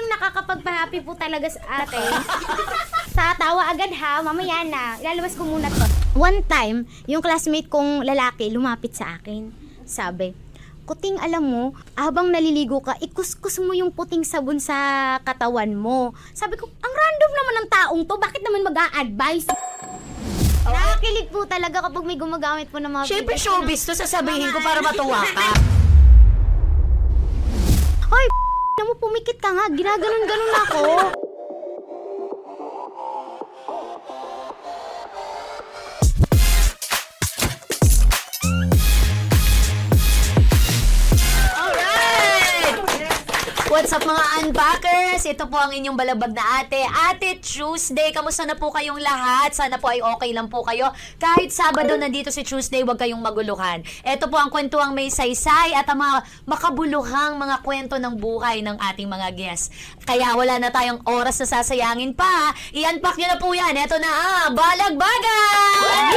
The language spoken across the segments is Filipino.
yung nakakapagpa-happy po talaga sa atin. Sa tawa agad ha, mamaya na. Ilalabas ko muna to. One time, yung classmate kong lalaki lumapit sa akin. Sabi, Kuting, alam mo, habang naliligo ka, ikuskus mo yung puting sabon sa katawan mo. Sabi ko, ang random naman ng taong to, bakit naman mag-a-advise? Nakakilig po talaga kapag may gumagamit po ng mga Siyempre videos showbiz to, sasabihin ko para matuwa ka. Hoy, mo pumikit ka nga, ginaganon-ganon ako. What's up mga unpackers? Ito po ang inyong balabag na ate. Ate Tuesday, kamusta na po kayong lahat? Sana po ay okay lang po kayo. Kahit Sabado nandito si Tuesday, huwag kayong maguluhan. Ito po ang kwentuang may saysay at ang mga makabuluhang mga kwento ng buhay ng ating mga guests. Kaya wala na tayong oras na sasayangin pa. I-unpack nyo na po yan. Ito na Balagbagan!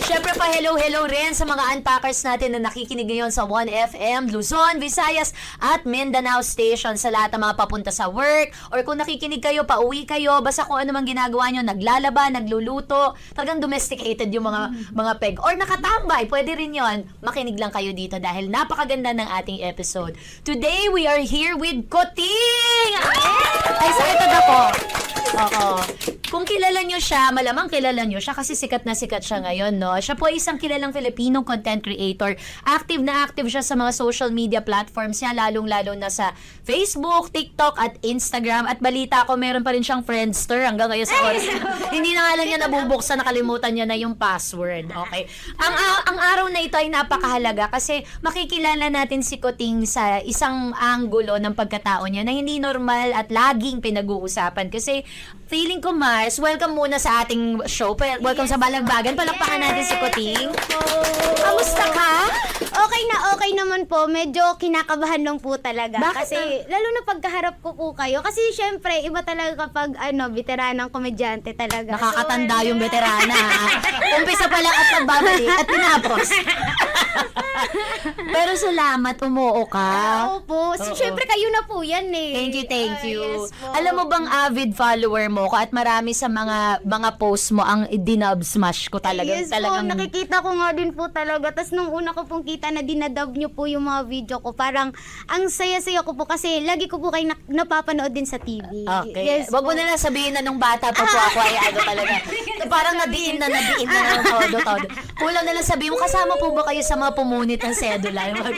Siyempre pa hello rin sa mga unpackers natin na nakikinig ngayon sa 1FM, Luzon, Visayas at Mindanao Station sa lahat ng mga papunta sa work or kung nakikinig kayo, pauwi kayo, basta kung ano mang ginagawa nyo, naglalaba, nagluluto, talagang domesticated yung mga peg or nakatambay, pwede rin yon. Makinig lang kayo dito dahil napakaganda ng ating episode. Today, we are here with Kuting! Ay, excited ako! Oo. Kung kilala nyo siya, malamang kilala nyo siya kasi sikat na sikat siya ngayon, no? Siya po ay isang kilalang Filipinong content creator. Active na active siya sa mga social media platforms niya, lalong-lalo na sa Facebook, TikTok at Instagram. At balita ko, meron pa rin siyang Friendster hanggang ngayon sa oras. Hindi na nga lang niya nabubuksan, nakalimutan niya na yung password. Okay. Ang araw na ito ay napakahalaga kasi makikilala natin si Kuting sa isang anggulo ng pagkatao niya na hindi normal at laging pinag-uusapan. Kasi feeling ko, Mars, welcome muna sa ating show. Welcome sa Balagbagan. Palakpakan natin si Kuting. Kamusta ka? Okay naman po. Medyo kinakabahan lang po talaga. Bakit Kasi, lalo na pagkaharap ko po kayo. Kasi syempre, iba talaga kapag, veteranang komedyante talaga. Nakakatanda yung veterana. Umpisa pa lang at nagbabalik at tinapos. Pero salamat, umuo ka. Opo. Syempre, kayo na po yan eh. Thank you. Yes po. Alam mo bang avid follower mo ko at marami sa mga posts mo ang dinub smash ko talaga. Yes Talagang po, nakikita ko nga din po talaga. Tapos nung una ko pong kita na dinadub nyo po yung mga video ko, parang ang saya-saya ko po kasi lagi ko po kayo napapanood din sa TV. Okay. Yes Wag mo po. na lang sabihin na nung bata pa po ako ay ano talaga. Parang nadiin na ng todo. Kulang na lang sabihin mo, kasama po ba kayo sa mga pumunit ng sedula? Yung mga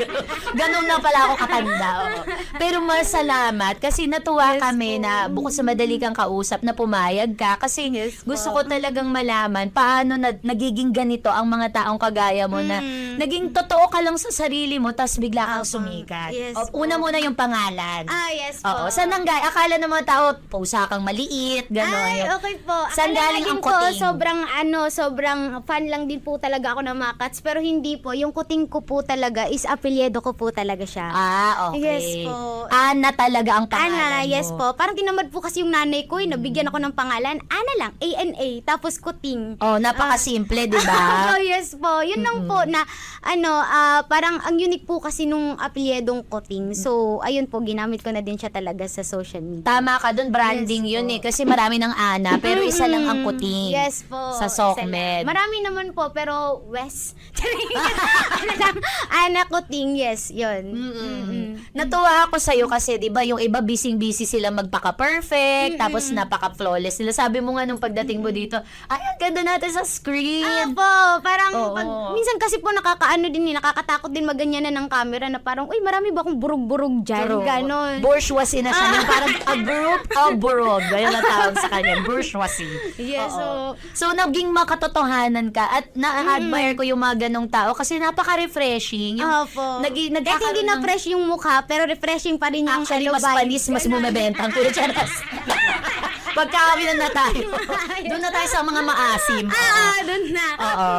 ganun na pala ako katanda. Oo. Pero masalamat kasi natuwa kami na bukod sa madali kang kausap na pumayag ka kasi gusto ko talagang malaman paano nagiging ganito ang mga taong kagaya mo na naging totoo ka lang sa sarili mo tas bigla kang sumikat. Yes Una muna yung pangalan. Yes po. Oo. Saan nanggay? Akala ng mga tao, pusa kang maliit, gano'n. Ay, okay po. Saan Akala galing din ang po, Kuting? sobrang fan lang din po talaga ako ng mga cats. Pero hindi po. Yung Kuting ko po talaga is apelyido ko po talaga siya. Okay. Yes po. Ana talaga ang pangalan mo. Yes po. Parang tinamad po kasi yung nanay ko, nabigyan ako ng pangalan. Ana lang, ANA, tapos Kuting. Oh, napakasimple, di ba? Yes po. Yun lang po na, parang ang unique po kasi nung apelyedong Kuting. So, ayun po, ginamit ko na din siya talaga sa social media. Tama ka doon, branding Yes yun po. eh. Kasi marami ng Ana, pero isa lang ang Kuting. Yes po. Sa SOCMED. Marami naman po, pero West. Ana Kuting, yes, yun. Natuwa ako sa'yo kasi, di ba, yung iba busy-busy sila magpaka-perfect, tapos napaka-flawless nila. Sabi mo nga nung pagdating mo dito, ay, ang ganda natin sa screen. Po, parang Oo. minsan kasi po nakakatakot din maganyan na ng camera na parang, uy, marami ba akong burug-burug dyan? Pero, Ganon. bourgeoisie na siya. Yung parang a group of burog. Ganyan na tawag sa kanya. Bourgeoisie. Yes, Oo. So, naging makatotohanan ka at na-admire ko yung mga ganong tao kasi napaka-refreshing. Yung Opo. nagkakaroon Kahit hindi na ng- fresh yung mukha, pero refreshing pa rin yung Actually, mas vibe. panis, mas bumibenta ang puro charas. Pagkakabilan na tayo. Doon na tayo sa mga maasim. Doon na. Oo.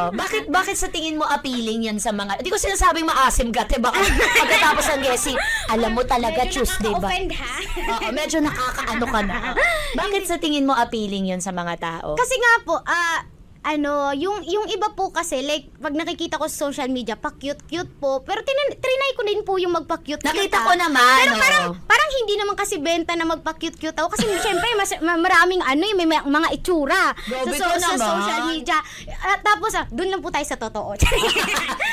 Bakit sa tingin mo appealing yan sa mga... Hindi ko sinasabing maasim ka, diba? Pagkatapos ng guessing, alam mo talaga, Medyo Tuesday ba? nakaka-offend, ha? Oo, medyo nakakaano ka na. Bakit sa tingin mo appealing yun sa mga tao? Kasi nga po, yung iba po kasi, like, pag nakikita ko sa social media, pa-cute-cute po. Pero trinay ko din po yung magpa-cute-cute. Nakita ko naman. Pero parang hindi naman kasi benta na magpa-cute-cute ako. Kasi syempre, maraming may mga itsura sa social media. Tapos, dun lang po tayo sa totoo.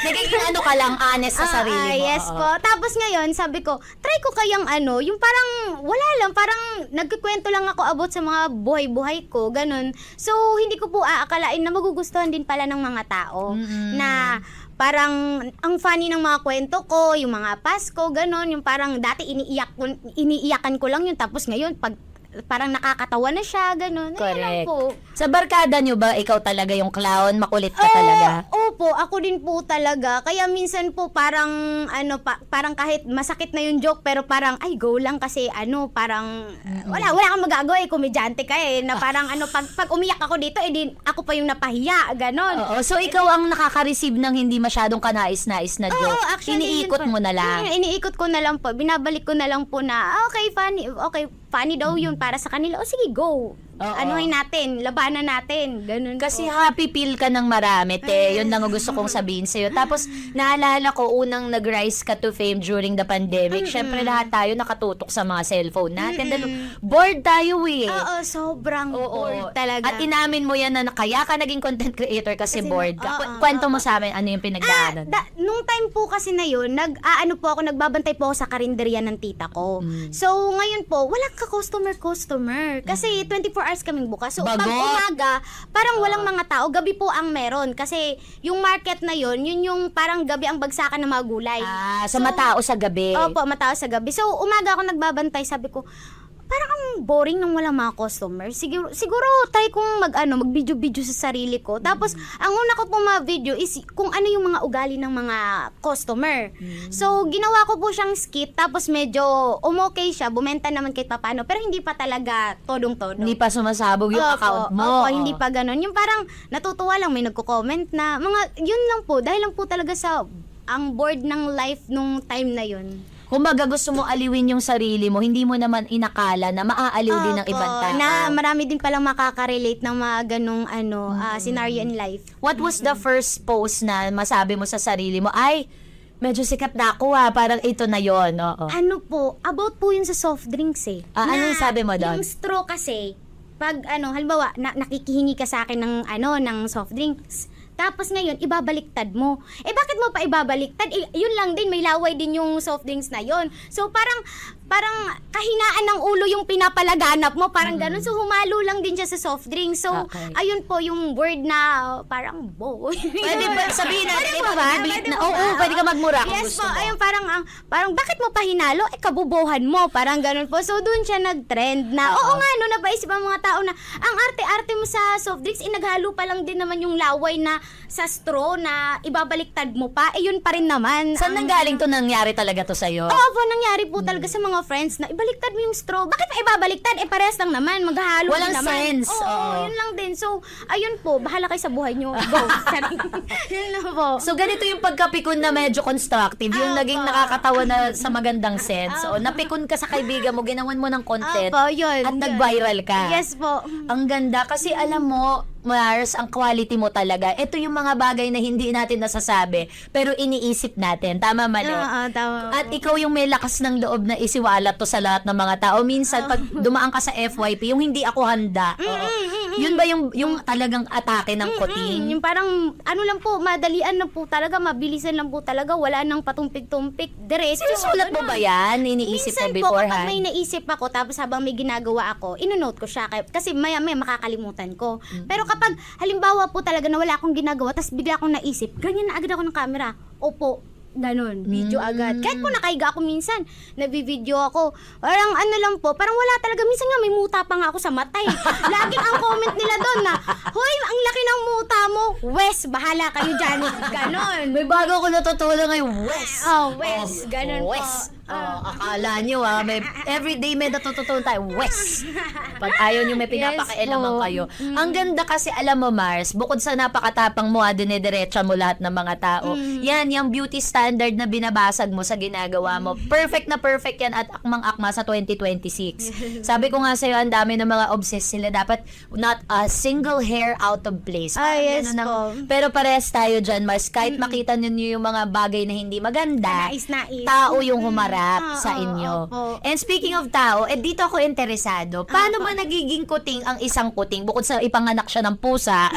Nagiging ka lang, honest sa sarili mo. Yes po. Tapos ngayon, sabi ko, try ko kayang yung parang, wala lang, parang nagkikwento lang ako about sa mga buhay-buhay ko, ganun. So, hindi ko po aakalain na magugustuhan din pala ng mga tao na parang ang funny ng mga kwento ko, yung mga Pasko, ganun, yung parang dati iniiyakan ko lang yun, tapos ngayon parang nakakatawa na siya, ganun. Ayun lang Correct. po. Sa barkada nyo ba, ikaw talaga yung clown? Makulit ka talaga? Opo, ako din po talaga. Kaya minsan po parang parang kahit masakit na yung joke pero parang ay go lang kasi parang wala kang magagawa komedyante ka na parang pag umiyak ako dito ako pa yung napahiya, ganon. Oo. So, ikaw ang nakaka-receive ng hindi masyadong kanais-nais na joke. Oo, actually, Iniikot yun po. mo na lang. Iniikot ko na lang po. Binabalik ko na lang po na okay, funny daw yun para sa kanila. O sige, go. Anuhin natin, labanan natin. Ganun Kasi po. happy feel ka ng marami, te. Yun lang ang gusto kong sabihin sa'yo. Tapos, naalala ko, unang nag-rise ka to fame during the pandemic. Syempre, lahat tayo nakatutok sa mga cellphone natin. Dahil bored tayo Oo, sobrang bored talaga. At inamin mo yan na kaya ka naging content creator kasi bored ka. oo, Kwento mo sa amin, ano yung pinagdaanan? Nung time po kasi na yun, nagbabantay po ako sa karinderya ng tita ko. So, ngayon po, walang ka-customer. Kasi 24 hours kaming bukas. So, pag Bagot. umaga, parang walang mga tao. Gabi po ang meron. Kasi yung market na yun yung parang gabi ang bagsakan ng mga gulay. So matao sa gabi. Opo, matao sa gabi. So, umaga ako nagbabantay. Sabi ko, parang ang boring nang walang mga customer. Siguro try kong mag-video-video sa sarili ko. Tapos, ang una ko po video is kung ano yung mga ugali ng mga customer. So, ginawa ko po siyang skit. Tapos, medyo umokay siya. Bumenta naman kahit papano. Pero hindi pa talaga todong-todo. Hindi pa sumasabog yung account mo. Opo, hindi pa ganun. Yung parang natutuwa lang, may nagko-comment na. Yun lang po. Dahil lang po talaga sa ang bored ng life nung time na yun. Kumbaga gusto mo aliwin yung sarili mo, hindi mo naman inakala na maaaliw din ng ibang tao. Na marami din palang makaka-relate ng mga ganong scenario in life. What was the first post na masabi mo sa sarili mo, ay, medyo sikat na ako parang ito na yon. Oo. About po yun sa soft drinks Ano yung sabi mo doon? Yung straw kasi, pag halimbawa, nakikihingi ka sa akin ng soft drinks, tapos ngayon, ibabaliktad mo. Bakit mo pa ibabaliktad? Yun lang din, may laway din yung soft drinks na yun. So, parang kahinaan ng ulo yung pinapalaganap mo. Parang ganun. So, humalo lang din siya sa soft drinks. So, Okay. ayun po yung word na parang boy. Pwede ba sabihin natin, Pwede po ba? Pwede po Oo, ba? pwede ka magmura kung Yes gusto po, mo. ayun parang bakit mo pa hinalo? Kabubuhan mo. Parang ganun po. So, doon siya nag-trend na, oo nga, napaisip ang mga tao na, ang arte-arte mo sa soft drinks, naghalo pa lang din naman yung laway na sa straw na ibabaliktad mo pa. Yun pa rin naman. Saan nanggaling to, nangyari talaga to sa'yo? Oo po, nangyari po talaga sa mga friends na ibaliktad mo yung straw. Bakit pa ibabaliktad? Parehas lang naman. Maghahalo Walang din naman. sense. Oo, yun lang din. So, ayun po. Bahala kayo sa buhay nyo. Go. Yun lang po. So, ganito yung pagkapikon na medyo constructive. Yung naging nakakatawa na sa magandang sense. O, napikon ka sa kaibigan mo, ginawan mo ng content. Opo, yun. At nag-viral ka. Yes po. Ang ganda. Kasi alam mo, Mars, ang quality mo talaga. Ito yung mga bagay na hindi natin nasasabi, pero iniisip natin. Tama, mali? Oo, tama. At ikaw yung may lakas ng loob na isiwalat to sa lahat ng mga tao. Minsan, pag dumaan ka sa FYP, yung hindi ako handa. Yun ba yung talagang atake ng kuting? Yung parang, lang po, madalian na po talaga, mabilisan lang po talaga, wala nang patumpik-tumpik, diretso. Sinusulat mo ba yan? Iniisip Minsan mo po, kapag beforehand? may naisip ako, tapos habang may ginagawa ako, inonote ko siya. Kasi maya-maya makakalimutan ko. Pero kapag, halimbawa po talaga na wala akong ginagawa, tapos bigla akong naisip, ganyan na agad ako ng camera. Opo, ganun, video agad. Kahit po nakahiga ako minsan, nabivideo ako. Parang lang po, parang wala talaga. Minsan nga may muta pa nga ako sa mata Laging ang comment nila doon na, hoy, ang laki ng muta mo. Wes, bahala kayo dyan. Ganon. May bago ko natutunan ngayon, Wes. Wes. Ganon Wes. po. Akala nyo may everyday may natututunan tayo. Wes! Pag ayaw nyo may pinapakailaman po. kayo. Ang ganda kasi, alam mo Mars, bukod sa napakatapang mo, dinediretsa mo lahat ng mga tao. Yan, yung beauty standard na binabasag mo sa ginagawa mo. Perfect na perfect yan at akmang-akma sa 2026. Sabi ko nga sa'yo, ang dami ng mga obsessed sila. Dapat not a single hair out of place. Yes Ganun po. pero parehas tayo dyan, Mars. Kahit makita ninyo yung mga bagay na hindi maganda, Nais. tao yung humarap sa Oo, inyo. opo. And speaking of tao, dito ako interesado. Paano ba nagiging kuting ang isang kuting? Bukod sa ipanganak siya ng pusa,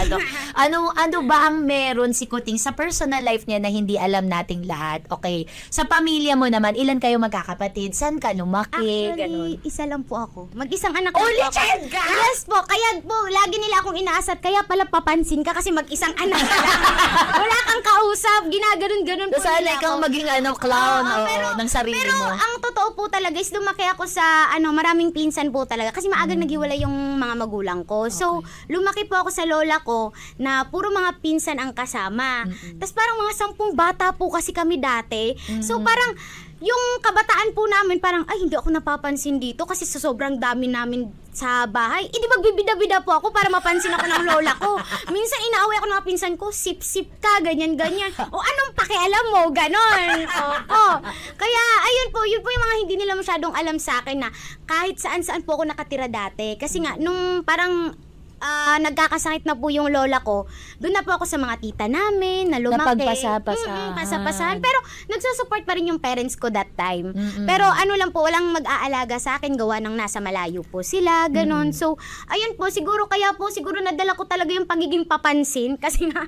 ano ba ang meron si kuting sa personal life niya na hindi alam nating lahat? Okay. Sa pamilya mo naman, ilan kayo magkakapatid? Saan ka lumaki? Ganun. Actually, isa lang po ako. Mag-isang anak lang Only po ako. child ka? Yes po, kaya po, lagi nila akong inaasar. Kaya pala papansin ka kasi mag-isang anak ka lang. Wala kang kausap, ginaganon-ganon po Sana nila ikaw ako. maging clown Oo, ng sarili pero mo. ang totoo po talaga is lumaki ako sa maraming pinsan po talaga kasi maagang naghiwalay yung mga magulang ko. So, lumaki po ako sa lola ko na puro mga pinsan ang kasama. Tapos parang mga 10 bata po kasi kami dati. So, parang yung kabataan po namin parang ay hindi ako napapansin dito kasi sa sobrang dami namin sa bahay. Hindi magbibida-bida po ako para mapansin ako ng lola ko. Minsan inaaway ako ng mga pinsan ko, sip-sip ka, ganyan-ganyan. O anong pakialam mo? Ganon. Opo. Kaya ayun po, yun po yung mga hindi nila masyadong alam sa akin na kahit saan-saan po ako nakatira dati. Kasi nga, nung parang nagkakasakit na po yung lola ko, doon na po ako sa mga tita namin, na lumaki. Napagpasa-pasahan. Pasa-pasahan. Pero nagsusupport pa rin yung parents ko that time. Pero ano lang po, walang mag-aalaga sa akin, gawa ng nasa malayo po sila, ganon. So, ayun po, siguro nadala ko talaga yung pagiging papansin kasi nga,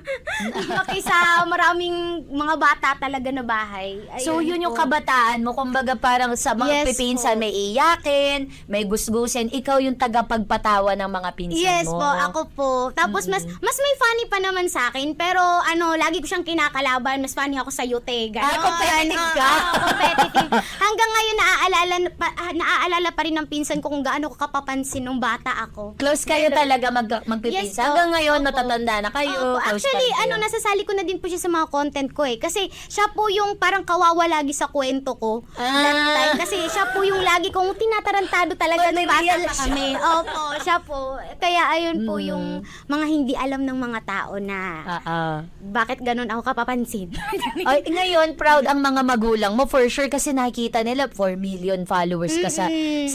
lumaki sa maraming mga bata talaga na bahay. Ayun So, yun yung po. kabataan mo. Kumbaga, parang sa mga Yes pipinsan, po. may iyakin, may gusgusin. Ikaw yung tagapagpatawa ng mga pinsan Yes mo. po, ako po. Tapos mas may funny pa naman sa akin, pero lagi ko siyang kinakalaban, mas funny ako sa yute. Ganon. Competitive ka? Competitive. Hanggang ngayon naaalala pa rin ng pinsan ko kung gaano ko kapapansin nung bata ako. Close kayo talaga magpipinsan. Yes po. Hanggang ngayon, Opo. matatanda na kayo. Opo. Close Actually, pa rin kayo. nasasali ko na din po siya sa mga content ko eh. Kasi siya po yung parang kawawa lagi sa kwento ko. That time. Kasi siya po yung lagi kong tinatarantado talaga nung bata pa kami. Opo, siya po. Kaya ayun po yung mga hindi alam ng mga tao na bakit ganun ako kapapansin. Ay, ngayon, proud ang mga magulang mo for sure kasi nakikita nila 4 million followers ka sa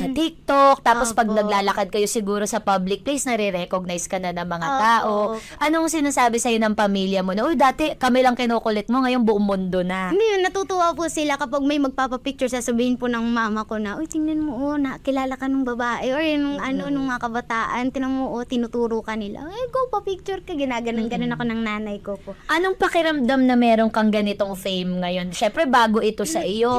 TikTok. Tapos pag Opo. naglalakad kayo siguro sa public place, nare-recognize ka na ng mga Opo. tao. Anong sinasabi sa'yo ng pamilya mo na, uy, dati kami lang kinukulit mo, ngayon buong mundo na. Hindi yun, natutuwa po sila kapag may magpapapicture, sasabihin po ng mama ko na, uy, tingnan mo, kilala ka nung babae, or yung nung mga kabataan, tinan mo, tinuturo ka nila. Ay, go pa picture ka, ganun ako ng nanay ko po. Anong pakiramdam na meron kang ganitong fame ngayon? Syempre, bago ito sa iyo.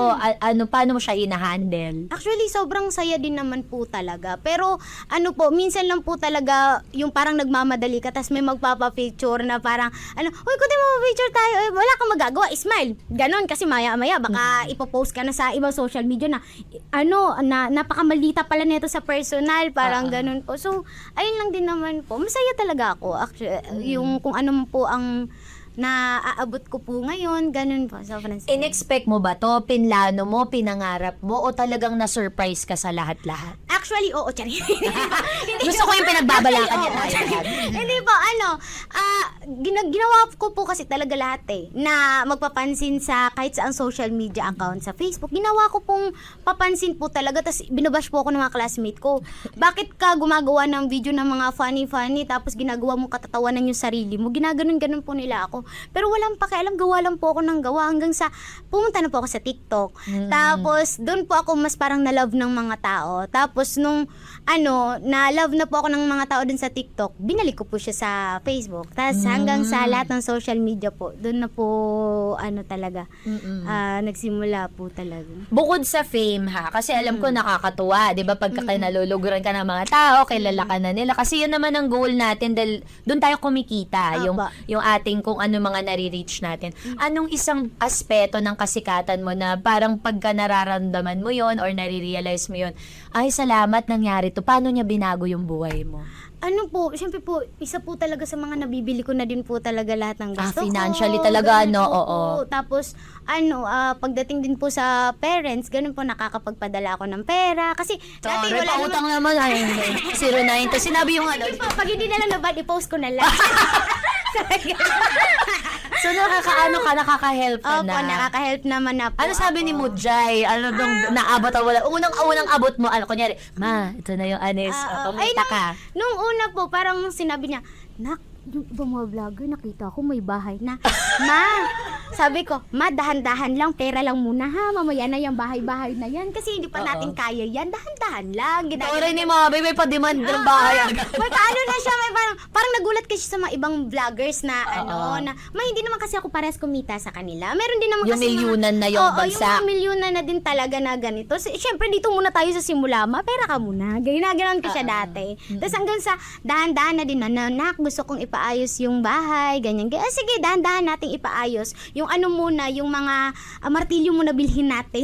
Paano mo siya i-handle? Actually, sobrang saya din naman po talaga. Pero, minsan lang po talaga, yung parang nagmamadali ka, tas may magpapapicture na parang, uy, kundi mo-picture tayo, wala kang magagawa, smile. Ganon, kasi maya-maya, baka ipopost ka na sa ibang social media na, napakamalita pala nito sa personal, parang ganon po. So, ayun lang din naman po. Masaya talaga ako, actually, yung kung ano po ang naaabot ko po ngayon, ganun po. So, In-expect mo ba to? Pinlano mo? Pinangarap mo? O talagang na-surprise ka sa lahat-lahat? Actually, oo, Chari. Gusto ko yung pinagbabalakan niya Oo, tayo. Hindi po, ginawa ko po kasi talaga lahat na magpapansin sa kahit sa social media account sa Facebook. Ginawa ko pong papansin po talaga, tapos binabash po ako ng mga classmate ko. Bakit ka gumagawa ng video ng mga funny tapos ginagawa mong katatawanan yung sarili mo? Ginaganon-ganon po nila ako. Pero walang pakialam, gawa lang po ako ng gawa hanggang sa pumunta na po ako sa TikTok. Tapos doon po ako mas parang na-love ng mga tao. Tapos nung na-love na po ako ng mga tao dun sa TikTok, binalik ko po siya sa Facebook. Tapos hanggang sa lahat ng social media po, doon na po talaga nagsimula po talaga. Bukod sa fame kasi alam ko nakakatuwa, 'di ba? Pagka naluluguran ka ng mga tao, kilala ka na nila kasi yun naman ang goal natin dahil doon tayo kumikita, Opo. yung ating kung ano mga nare-reach natin. Anong isang aspeto ng kasikatan mo na parang pagka nararamdaman mo yon or nare-realize mo yon, ay salamat nangyari to, paano niya binago yung buhay mo? Ano po, syempre po, isa po talaga sa mga nabibili ko na din po talaga lahat ng gusto ko. Financially talaga, Ganun no? po Oo. po. Tapos, pagdating din po sa parents, ganun po, nakakapagpadala ako ng pera. Kasi, dati Sorry, wala pautang naman. Ay, 09 to. Sinabi yung ano. Hindi po, pag hindi na lang nabad, i-post ko na lang. So, nakaka-help ka Opo, na. nakaka-help naman na po. Ano sabi ni Mujay? Ano dong naabot o wala? Unang abot mo, ano, kunyari, ma, ito na yung anis. Kumita ka. Nung una po, parang sinabi niya, nak, yung ibang mga vlogger, nakita ko may bahay na. Ma, sabi ko, ma, dahan-dahan lang, pera lang muna ha, mamaya na yung bahay-bahay na yan. Kasi hindi pa natin kaya yan, dahan-dahan lang. Sorry ni Mami, may pa-demand ng bahay agad. May paano na siya, may parang nagulat kasi sa mga ibang vloggers na na, hindi naman kasi ako parehas kumita sa kanila. Meron din naman Yung kasi milyunan na yung bagsak. yung mga milyunan na din talaga na ganito. Siyempre, dito muna tayo sa simula, ma, pera ka muna. Ganyan ko siya dati. Tapos hanggang sa dahan-dahan na din na, nak, gusto kong ipaayos yung bahay, ganyan. Sige, dahan-dahan nating ipaayos. Yung ano muna, yung mga martilyo muna bilhin natin.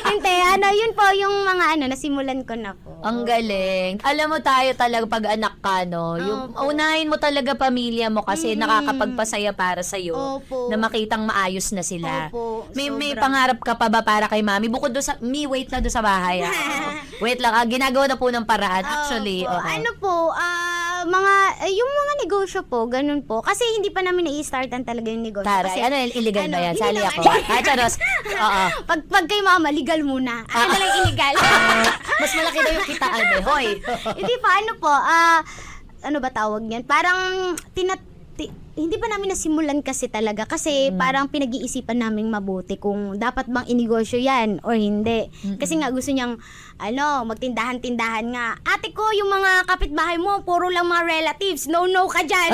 Hindi, yun po yung mga nasimulan ko na po. Ang galing. Alam mo tayo talaga pag anak ka, no? Yung unahin mo talaga pamilya mo kasi nakakapagpasaya para sa iyo Opo. na makitang maayos na sila. Opo, May sobra. pangarap ka pa ba para kay Mami? Bukod do sa wait na do sa bahay. Wait lang, ginagawa na po ng paraan actually. Opo. Oo. Ano po, yung mga negosyo po, ganun po. Kasi hindi pa namin na-i-startan talaga yung negosyo. Taray, Kasi, ano, illegal ba yan? hindi Sali naman. ako. Ay, charos. Oo. pag kay mama, legal muna. Ano na lang illegal. Mas malaki na yung kitaan eh. Hoy. Hindi pa, ano po, ano ba tawag niyan? Parang, hindi pa namin nasimulan kasi talaga. Kasi parang pinag-iisipan naming mabuti kung dapat bang inegosyo yan or hindi. Kasi nga gusto niyang, magtindahan-tindahan nga. Ate ko, yung mga kapitbahay mo, puro lang mga relatives. No ka dyan.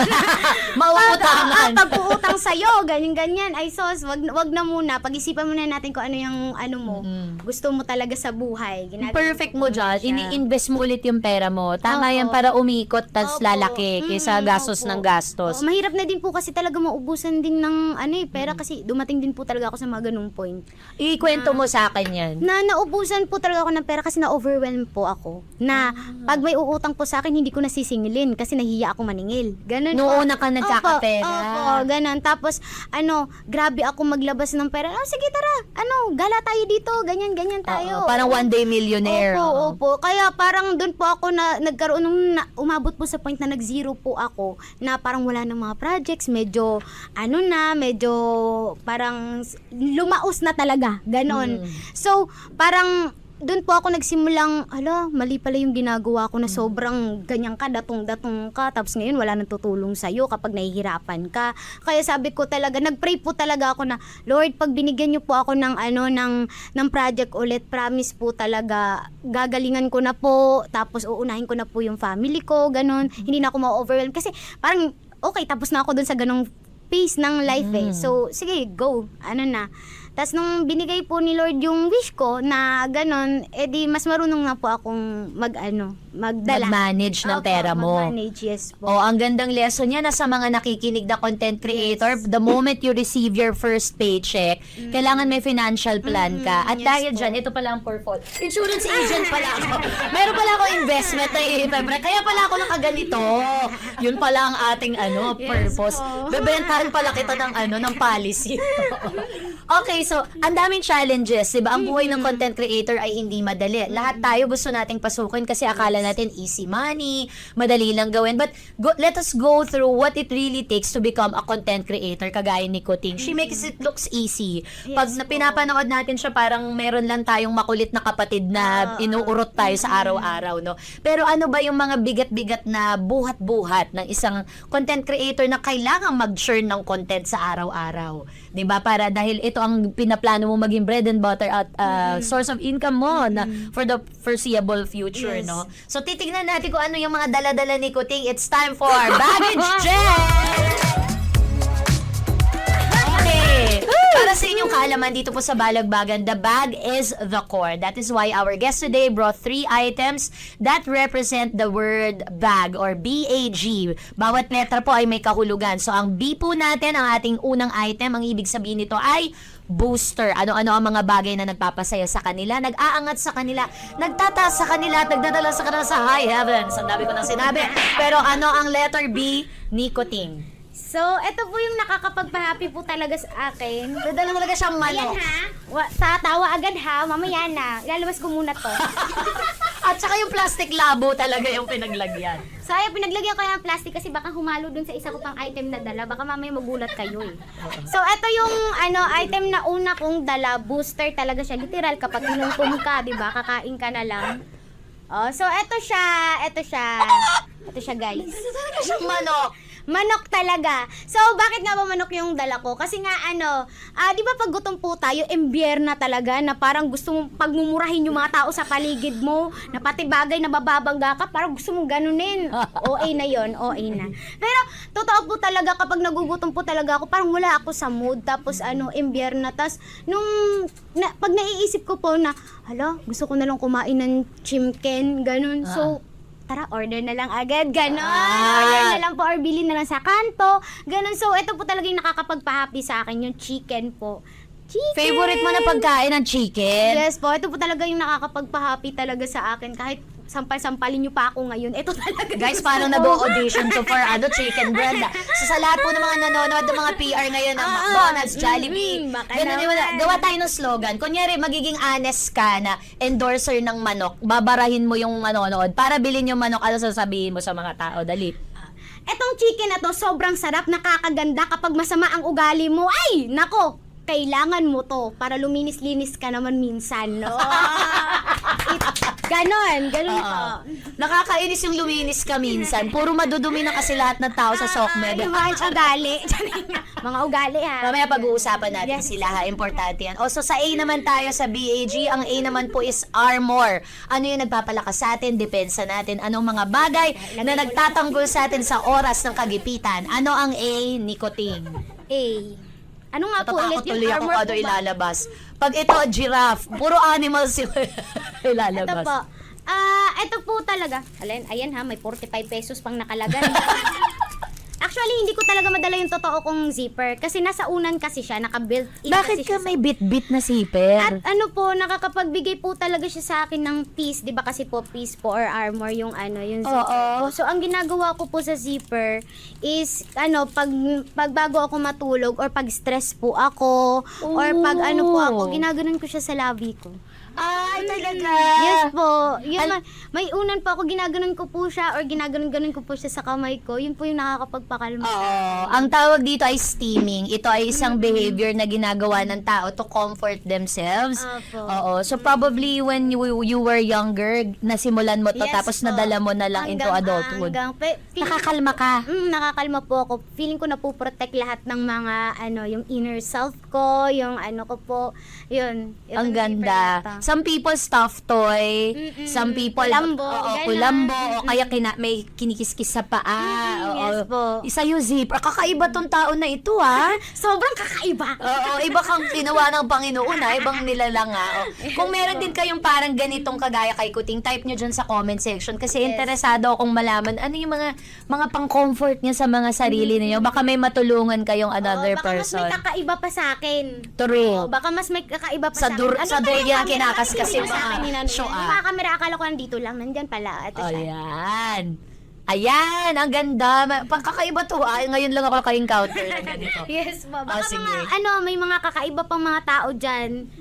Mauutangan. Pag-uutang sa'yo, ganyan-ganyan. Ay sos, wag na muna. Pag-isipan muna natin kung ano yung mo. Gusto mo talaga sa buhay. Perfect mo dyan. siya. Ini-invest mo ulit yung pera mo. Tama Opo. yan para umikot tas Opo. lalaki kaysa gastos Opo. ng gastos. Mahirap na din po kasi talaga maubusan din ng pera kasi dumating din po talaga ako sa mga ganung point. Ikwento mo sa akin yan. Na naubusan po talaga ako ng pera kasi na-overwhelm po ako. Na pag may uutang po sa akin, hindi ko nasisingilin kasi nahiya ako maningil. Ganun po. Noong una ka nagkakapera. Opo, ganun. Tapos, grabe ako maglabas ng pera. Sige, tara. Gala tayo dito. Ganyan tayo. Oo, parang one day millionaire. Opo. Kaya parang doon po ako na nagkaroon umabot po sa point na nag-zero po ako na parang wala ng mga projects. Medyo, medyo parang lumaos na talaga. Ganon. So, parang doon po ako nagsimulang, mali pala yung ginagawa ko na sobrang ganyan ka, datong-datong ka, tapos ngayon wala nang tutulong sa'yo kapag nahihirapan ka. Kaya sabi ko talaga, nag-pray po talaga ako na, Lord, pag binigyan niyo po ako ng ng project ulit, promise po talaga, gagalingan ko na po, tapos uunahin ko na po yung family ko, ganun. Hindi na ako ma-overwhelm. Kasi parang, okay, tapos na ako doon sa ganong pace ng life So, sige, go. Tapos nung binigay po ni Lord yung wish ko na ganon, edi mas marunong na po akong magdala. Mag-manage ng pera mo. Mag-manage, yes po. Oh, ang gandang lesson yan sa mga nakikinig na content creator. The moment you receive your first paycheck, kailangan may financial plan ka. At yes dahil po. dyan, ito pala ang portfolio. Insurance agent pala ako. Mayroon pala ako investment na i-pepre. Kaya pala ako nakaganito. Yun pala ang ating purpose. po. Bebentahan pala kita ng policy. Okay, so, ang daming challenges, diba? Ang buhay ng content creator ay hindi madali. Lahat tayo gusto nating pasukin kasi akala natin easy money, madali lang gawin. But let us go through what it really takes to become a content creator, kagaya ni Kuting. She makes it looks easy. Pag pinapanood natin siya, parang meron lang tayong makulit na kapatid na inuurot tayo sa araw-araw, no? Pero ano ba yung mga bigat-bigat na buhat-buhat ng isang content creator na kailangang mag-churn ng content sa araw-araw? 'Di ba? Para dahil ito ang pinaplano mo maging bread and butter at source of income mo na for the foreseeable future, Yes. no? So titignan natin kung ano yung mga dala-dala ni Kuting. It's time for baggage check. Okay. Para sa inyong kaalaman dito po sa Balagbagan, the bag is the core. That is why our guest today brought 3 items that represent the word bag or B-A-G. Bawat letra po ay may kahulugan. So ang B po natin, ang ating unang item, ang ibig sabihin nito ay booster. Ano-ano ang mga bagay na nagpapasaya sa kanila, nag-aangat sa kanila, nagtataas sa kanila at nagdadala sa kanila sa high heavens. Ang dami ko nang sinabi. Pero ano ang letter B? Nicotine. So, ito po yung nakakapagpa-happy po talaga sa akin. Dadala talaga siyang Ayan manok. ha. Sa tawa agad ha. Mamaya na. Ilalabas ko muna to. At saka yung plastic labo talaga yung pinaglagyan. So, ayaw, pinaglagyan ko yung plastic kasi baka humalo dun sa isa ko pang item na dala. Baka mamaya magulat kayo eh. So, ito yung item na una kong dala. Booster talaga siya. Literal, kapag inumpum ka, di ba? Kakain ka na lang. Oh, so, ito siya. Ito siya, guys. Talaga siyang manok. Manok talaga. So, bakit nga ba manok yung dala ko? Kasi nga, di ba pag gutom po tayo, na talaga, na parang gusto mong pagmumurahin yung mga tao sa paligid mo, na pati bagay na bababangga ka, parang gusto mong ganunin. OA na yon, OA na. Pero, totoo po talaga, kapag nagugutom po talaga ako, parang wala ako sa mood, tapos na, tas, pag naiisip ko po na, hala, gusto ko na lang kumain ng chimken, ganun. So, tara, order na lang agad, gano'n. Order na lang po or bilhin na lang sa kanto, gano'n. So, ito po talaga yung nakakapagpa-happy sa akin, yung chicken po. Chicken! Favorite mo na pagkain ng chicken? Yes po, ito po talaga yung nakakapagpa-happy talaga sa akin. Kahit sampal-sampalin nyo pa ako ngayon, ito talaga. Guys, parang nag-audition to for chicken bread. So sa lahat po ng mga nanonood ng mga PR ngayon ng McDonald's, Jollibee, baka ganun naman. yun, gawa tayo ng slogan. Kunyari, magiging honest ka na endorser ng manok, babarahin mo yung manonood para bilhin yung manok, ano sasabihin mo sa mga tao? Dali. Etong chicken na to, sobrang sarap, nakakaganda kapag masama ang ugali mo. Ay, nako, kailangan mo to para luminis-linis ka naman minsan, no? Ganon po. Nakakainis yung luminis ka minsan. Puro madudumi na kasi lahat ng tao sa SOCMED. Yung mga ugali. Mga ugali ha. Mamaya pag-uusapan natin sila ha, importante yan. Also sa A naman tayo sa BAG, ang A naman po is armor. Ano yung nagpapalakas sa atin, depensa natin, anong mga bagay na nagtatanggol sa atin sa oras ng kagipitan. Ano ang A? Nicotine. Ano nga po ulit Natatakot yung tuloy ako armor kung po ano ba? ilalabas. Pag ito, giraffe, puro animals yung ilalabas. Ito po. Ito po talaga. Ayan ha, may 45 pesos pang nakalagay. Actually, hindi ko talaga madala yung totoo kong zipper. Kasi nasa unan kasi siya, naka-built in Bakit kasi ka siya may bit-bit na zipper? At nakakapagbigay po talaga siya sa akin ng peace, 'di ba kasi po peace po or armor yung yung zipper. Oo. Po. So ang ginagawa ko po sa zipper is pag bago ako matulog or pag stress po ako or pag po ako, ginaganon ko siya sa labi ko. Ay, talaga? Yes po. May unan po ako, ginaganon ko po siya or ginaganon-ganon ko po siya sa kamay ko. Yun po yung nakakapagpakalma. Oo. Ang tawag dito ay steaming. Ito ay isang behavior na ginagawa ng tao to comfort themselves. Opo. Oo. So probably when you were younger, nasimulan mo to Yes tapos po. nadala mo na lang into adulthood. Nakakalma ka. Nakakalma po ako. Feeling ko na po protect lahat ng mga yung inner self ko, yung ko po, yun. Ang ganda. Some people stuffed toy, some people Kulambo, kulambo, o kaya may kinikiskis sa paa. yes po. Isa yung zipper. Kakaiba tong tao na ito, ha? Sobrang kakaiba. Oo, iba kang ginawa ng Panginoon, ha? Ibang nilalang, ha? Kung meron din kayong parang ganitong kagaya kay Kuting, type nyo dyan sa comment section kasi interesado akong malaman ano yung mga pang-comfort niya sa mga sarili ninyo. Baka may matulungan kayong another baka person. mas may kakaiba pa sa akin. True. Baka mas may kakaiba pa Sa sa dur- akin. sa ba dur- yung yan camera? kinakas kasi Yung sa akin ni Nanay. show Yung up. mga camera, akala ko nandito lang. Nandyan pala. Ito siya. Ayan. Ayan, ang ganda. Pangkakaiba to. Ay, ngayon lang ako naka-encounter ng ganito. Yes po. Baka sige. mga, may mga kakaiba pang mga tao dyan.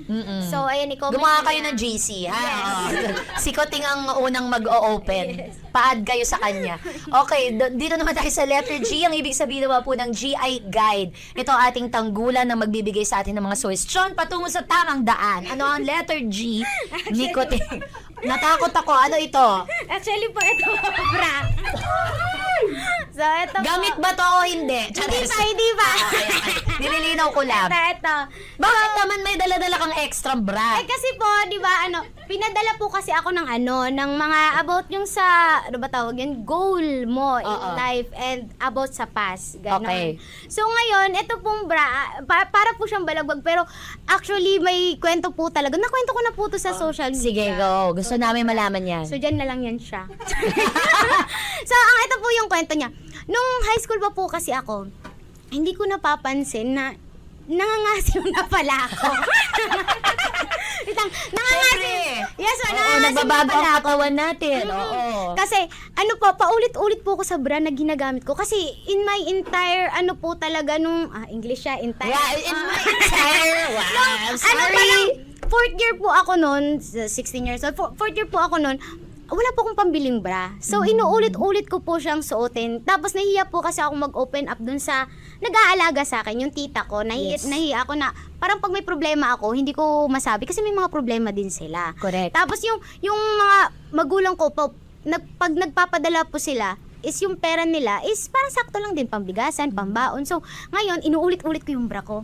So, ayan, i-comment Gumawa nyo kayo na. ng GC, ha? Oo. Si Kuting ang unang mag-o-open. Pa-add kayo sa kanya. Okay, dito naman tayo sa letter G. Ang ibig sabihin naman po ng GI Guide. Ito ang ating tanggulan na magbibigay sa atin ng mga suggestion patungo sa tamang daan. Ano ang letter G? Ni Kuting. Natakot ako. Ano ito? Actually po, ito, bra. So, ito po. Gamit ba to o hindi? Hindi pa. Nililinaw ko lang. Ito. Bakit naman may dala-dala kang extra bra? Kasi po, di ba, pinadala po kasi ako ng ng mga about yung sa, ano ba tawag yan, goal mo in Oo. life and about sa past. Ganon. Okay. So ngayon, ito pong bra, para po siyang balagbag, pero actually may kwento po talaga. Nakwento ko na po to sa social media. Sige, go. Gusto namin malaman yan. So, dyan na lang yan siya. So, ito po yung kwento niya. Nung high school pa po kasi ako, hindi ko napapansin na nangangasim na pala ako. Nangangasim. Yes, Oo, nangangasim na nagbabago pala ang ako. katawan natin. Oo. Kasi, paulit-ulit po ko sa bra na ginagamit ko. Kasi, in my entire, po talaga nung, English siya, entire. Wow, in my entire, wow, sorry. Parang, fourth year po ako noon, 16 years old, fourth year po ako noon, wala po akong pambiling bra. So, inuulit-ulit ko po siyang suotin. Tapos, nahiya po kasi ako mag-open up dun sa nag-aalaga sa akin, yung tita ko. Nahiya ako na, parang pag may problema ako, hindi ko masabi kasi may mga problema din sila. Correct. Tapos, yung mga magulang ko, pag nagpapadala po sila, is yung pera nila, is parang sakto lang din, pambigasan, pambaon. So, ngayon, inuulit-ulit ko yung bra ko.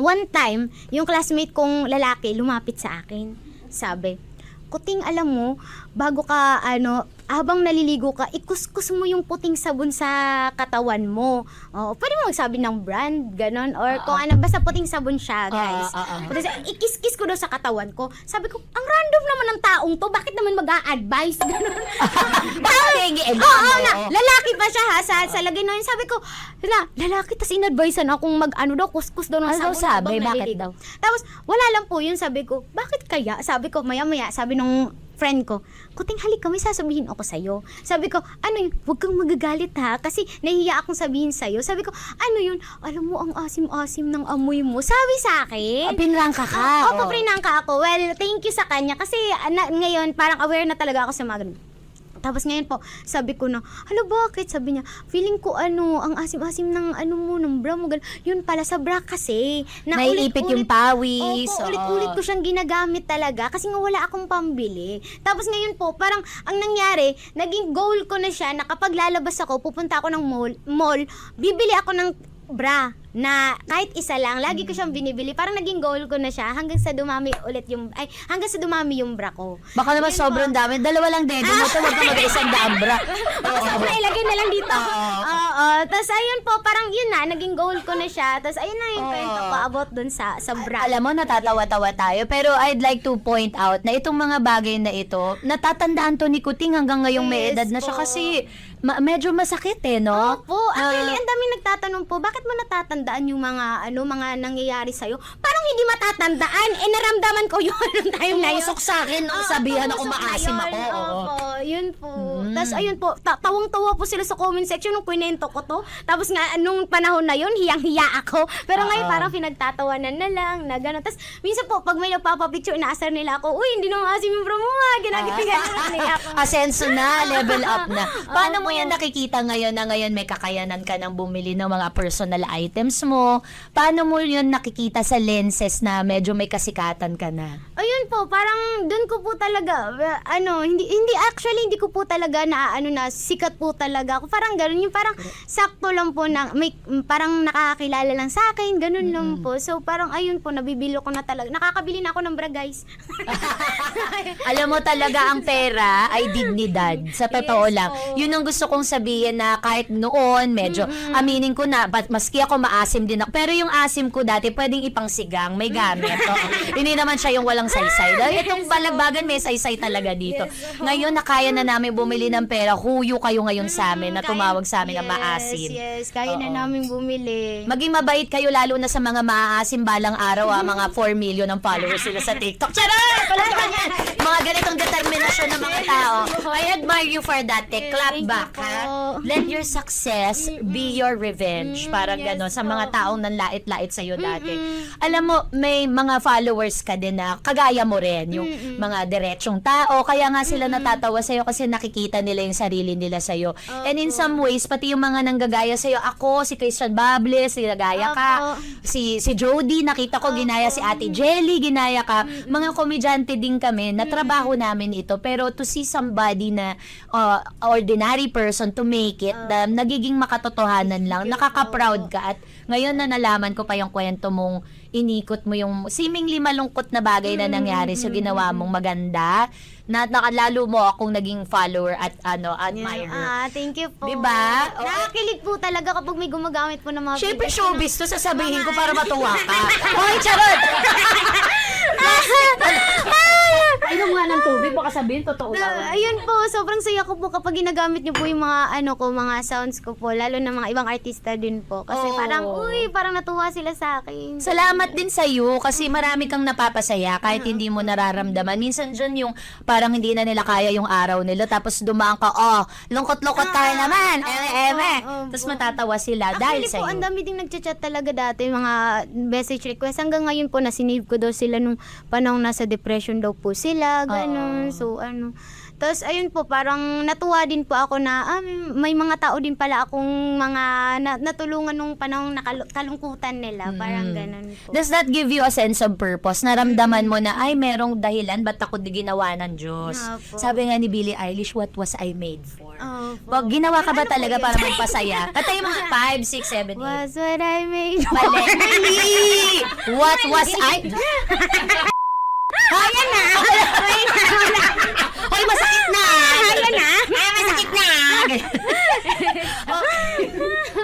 One time, yung classmate kong lalaki lumapit sa akin. Sabi, Kuting, alam mo, bago ka, habang naliligo ka, ikuskus mo yung puting sabon sa katawan mo. Pwede mo magsabi ng brand, ganon, or kung basta puting sabon siya, guys. Tapos, ikis-kis ko daw sa katawan ko. Sabi ko, ang random naman ng taong to, bakit naman mag-a-advise, ganon. Lalaki pa siya sa lagay na yun. Sabi ko, lalaki, tas in-advisean akong kuskus daw ng Ano sabon. sabi? habang Bakit naliligo. daw? Tapos, wala lang po yun. Sabi ko, bakit kaya? Sabi ko, maya-maya, sabi nung friend ko, Kuting, halika, may sasabihin ako sa'yo. Sabi ko, huwag kang magagalit ha, kasi nahihiya akong sabihin sa'yo. Sabi ko, yun? Alam mo, ang asim-asim ng amoy mo. Sabi sa akin. Pinrangka ka. Opo, prinangka ako. Well, thank you sa kanya, kasi ngayon, parang aware na talaga ako sa mga ganun. Tapos ngayon po, sabi ko na, bakit? Sabi niya, feeling ko ang asim-asim ng ng bra mo. Yun pala, sa bra kasi. Na Naiipit yung pawis. Opo, ulit-ulit ko siyang ginagamit talaga kasi nga wala akong pambili. Tapos ngayon po, parang ang nangyari, naging goal ko na siya na kapag lalabas ako, pupunta ako ng mall, bibili ako ng bra na kahit isa lang, lagi ko siyang binibili. Parang naging goal ko na siya hanggang sa dumami yung bra ko. Baka naman Yun sobrang po. dami. Dalawang dede mo to, wag ka mag-isang dambra. Sobra, ilagay na lang dito. Oo. Tapos ayun po, parang yun na, naging goal ko na siya. Tapos ayun na yung kwento ko about dun sa bra. Alam mo, natatawa-tawa tayo. Pero I'd like to point out na itong mga bagay na ito, natatandaan to ni Kuting hanggang ngayong may Yes edad na siya po. kasi medyo masakit no? Opo. Actually, ang daming nagtatanong po, bakit mo natatandaan yung mga nangyayari sa'yo? Parang hindi matatandaan. Naramdaman ko yun nung time na yun. Tumusok sa akin nung sabihan ako tumusok na maasim yun. ako. Oo. Opo, yun po. Tapos ayun po, tawang-tawa po sila sa comment section nung kwento ko to. Tapos nga, nung panahon na yun, hiyang-hiya ako. Pero ngayon parang pinagtatawanan na lang, na gano'n. Tapos minsan po, pag may nagpapapicture, inaasar nila ako, uy, hindi nang asim yung bro mo nga. Ginagawa nila ako. Asenso na, level up na. Paano mo yan nakikita ngayon na ngayon may kakayanan ka ng bumili ng mga personal items mo? Paano mo yun nakikita sa lenses na medyo may kasikatan ka na? Ayun po, parang doon ko po talaga, hindi ko po talaga na sikat po talaga ako. Parang gano'n, yung parang sakto lang po na, parang nakakakilala lang sa akin, gano'n lang po. So parang ayun po, nabibili ko na talaga. Nakakabili na ako ng bra, guys. Alam mo talaga ang pera ay dignidad. Sa totoo Yes lang. po. Yun ang gusto kong sabihin na kahit noon, medyo aminin ko na, maski ako maasim din ako. Pero yung asim ko dati, pwedeng ipangsigang, may gamit. Hindi naman siya yung walang saysay. Dahil itong balagbagan, may saysay talaga dito. Ngayon, nakaya na namin bumili ng pera. Huyo kayo ngayon sa amin na tumawag sa amin na maasim. Yes, kaya na namin bumili. Maging mabait kayo lalo na sa mga maaasim balang araw mga 4 million ang followers sila sa TikTok. Charot! Wala pa yan! Mga ganitong determinasyon ng mga tao. I admire you for that. Clap Thank you back, po. ha? Let your success be your revenge. Parang yes gano'n sa po. mga taong nanlait-lait sa'yo dati. Alam mo, may mga followers ka din na kagaya pamilya mo rin, yung mga diretsong tao, kaya nga sila natatawa sa'yo kasi nakikita nila yung sarili nila sa'yo. And in some ways, pati yung mga nanggagaya sa'yo, ako, si Christian Bables, ginagaya ka, si Jody, nakita ko, ginaya si Ate Jelly, ginaya ka, mga komedyante din kami, natrabaho namin ito, pero to see somebody na ordinary person to make it, nagiging makatotohanan lang, nakaka-proud ka, at ngayon na nalaman ko pa yung kwento mong inikot mo yung seemingly malungkot na bagay na nangyari so ginawa mong maganda, na nakalalo mo akong naging follower at admirer. Thank you po. Diba? Nakakilig po talaga kapag may gumagamit po ng mga Siyempre videos. showbiz to, sasabihin ko para matuwa ka. Hoy, charot! Inom nga ng tubig, baka sabihin, totoo ba? Ayun po, sobrang saya ko po kapag ginagamit niyo po yung mga mga sounds ko po, lalo na mga ibang artista din po. Kasi parang natuwa sila sa akin. Salamat din sa iyo kasi marami kang napapasaya kahit hindi mo nararamdaman. Minsan dyan yung parang hindi na nila kaya yung araw nila tapos dumaan ka, lungkot-lungkot tayo naman. Tapos matatawa sila dahil Actually sa po, ang iyo. dami ding nagchat-chat talaga dati, mga message request. Hanggang ngayon po, nasinave ko daw sila nung panahon nasa depression daw po sila, ganun. So, Tapos, ayun po, parang natuwa din po ako na may mga tao din pala akong mga natulungan nung panahong kalungkutan nila. Parang ganun po. Does that give you a sense of purpose? Naramdaman mo na, ay, merong dahilan, ba't ako di ginawa ng Diyos? Opo. Sabi nga ni Billie Eilish, what was I made for? Opo. Wag, ginawa ka ba talaga para magpasaya? Kata yung mga 5, 6, 7, 8. Was what I made. Mali! What was I? Ayan na! Hoy, masakit na! Ayan na! Ay, masakit na!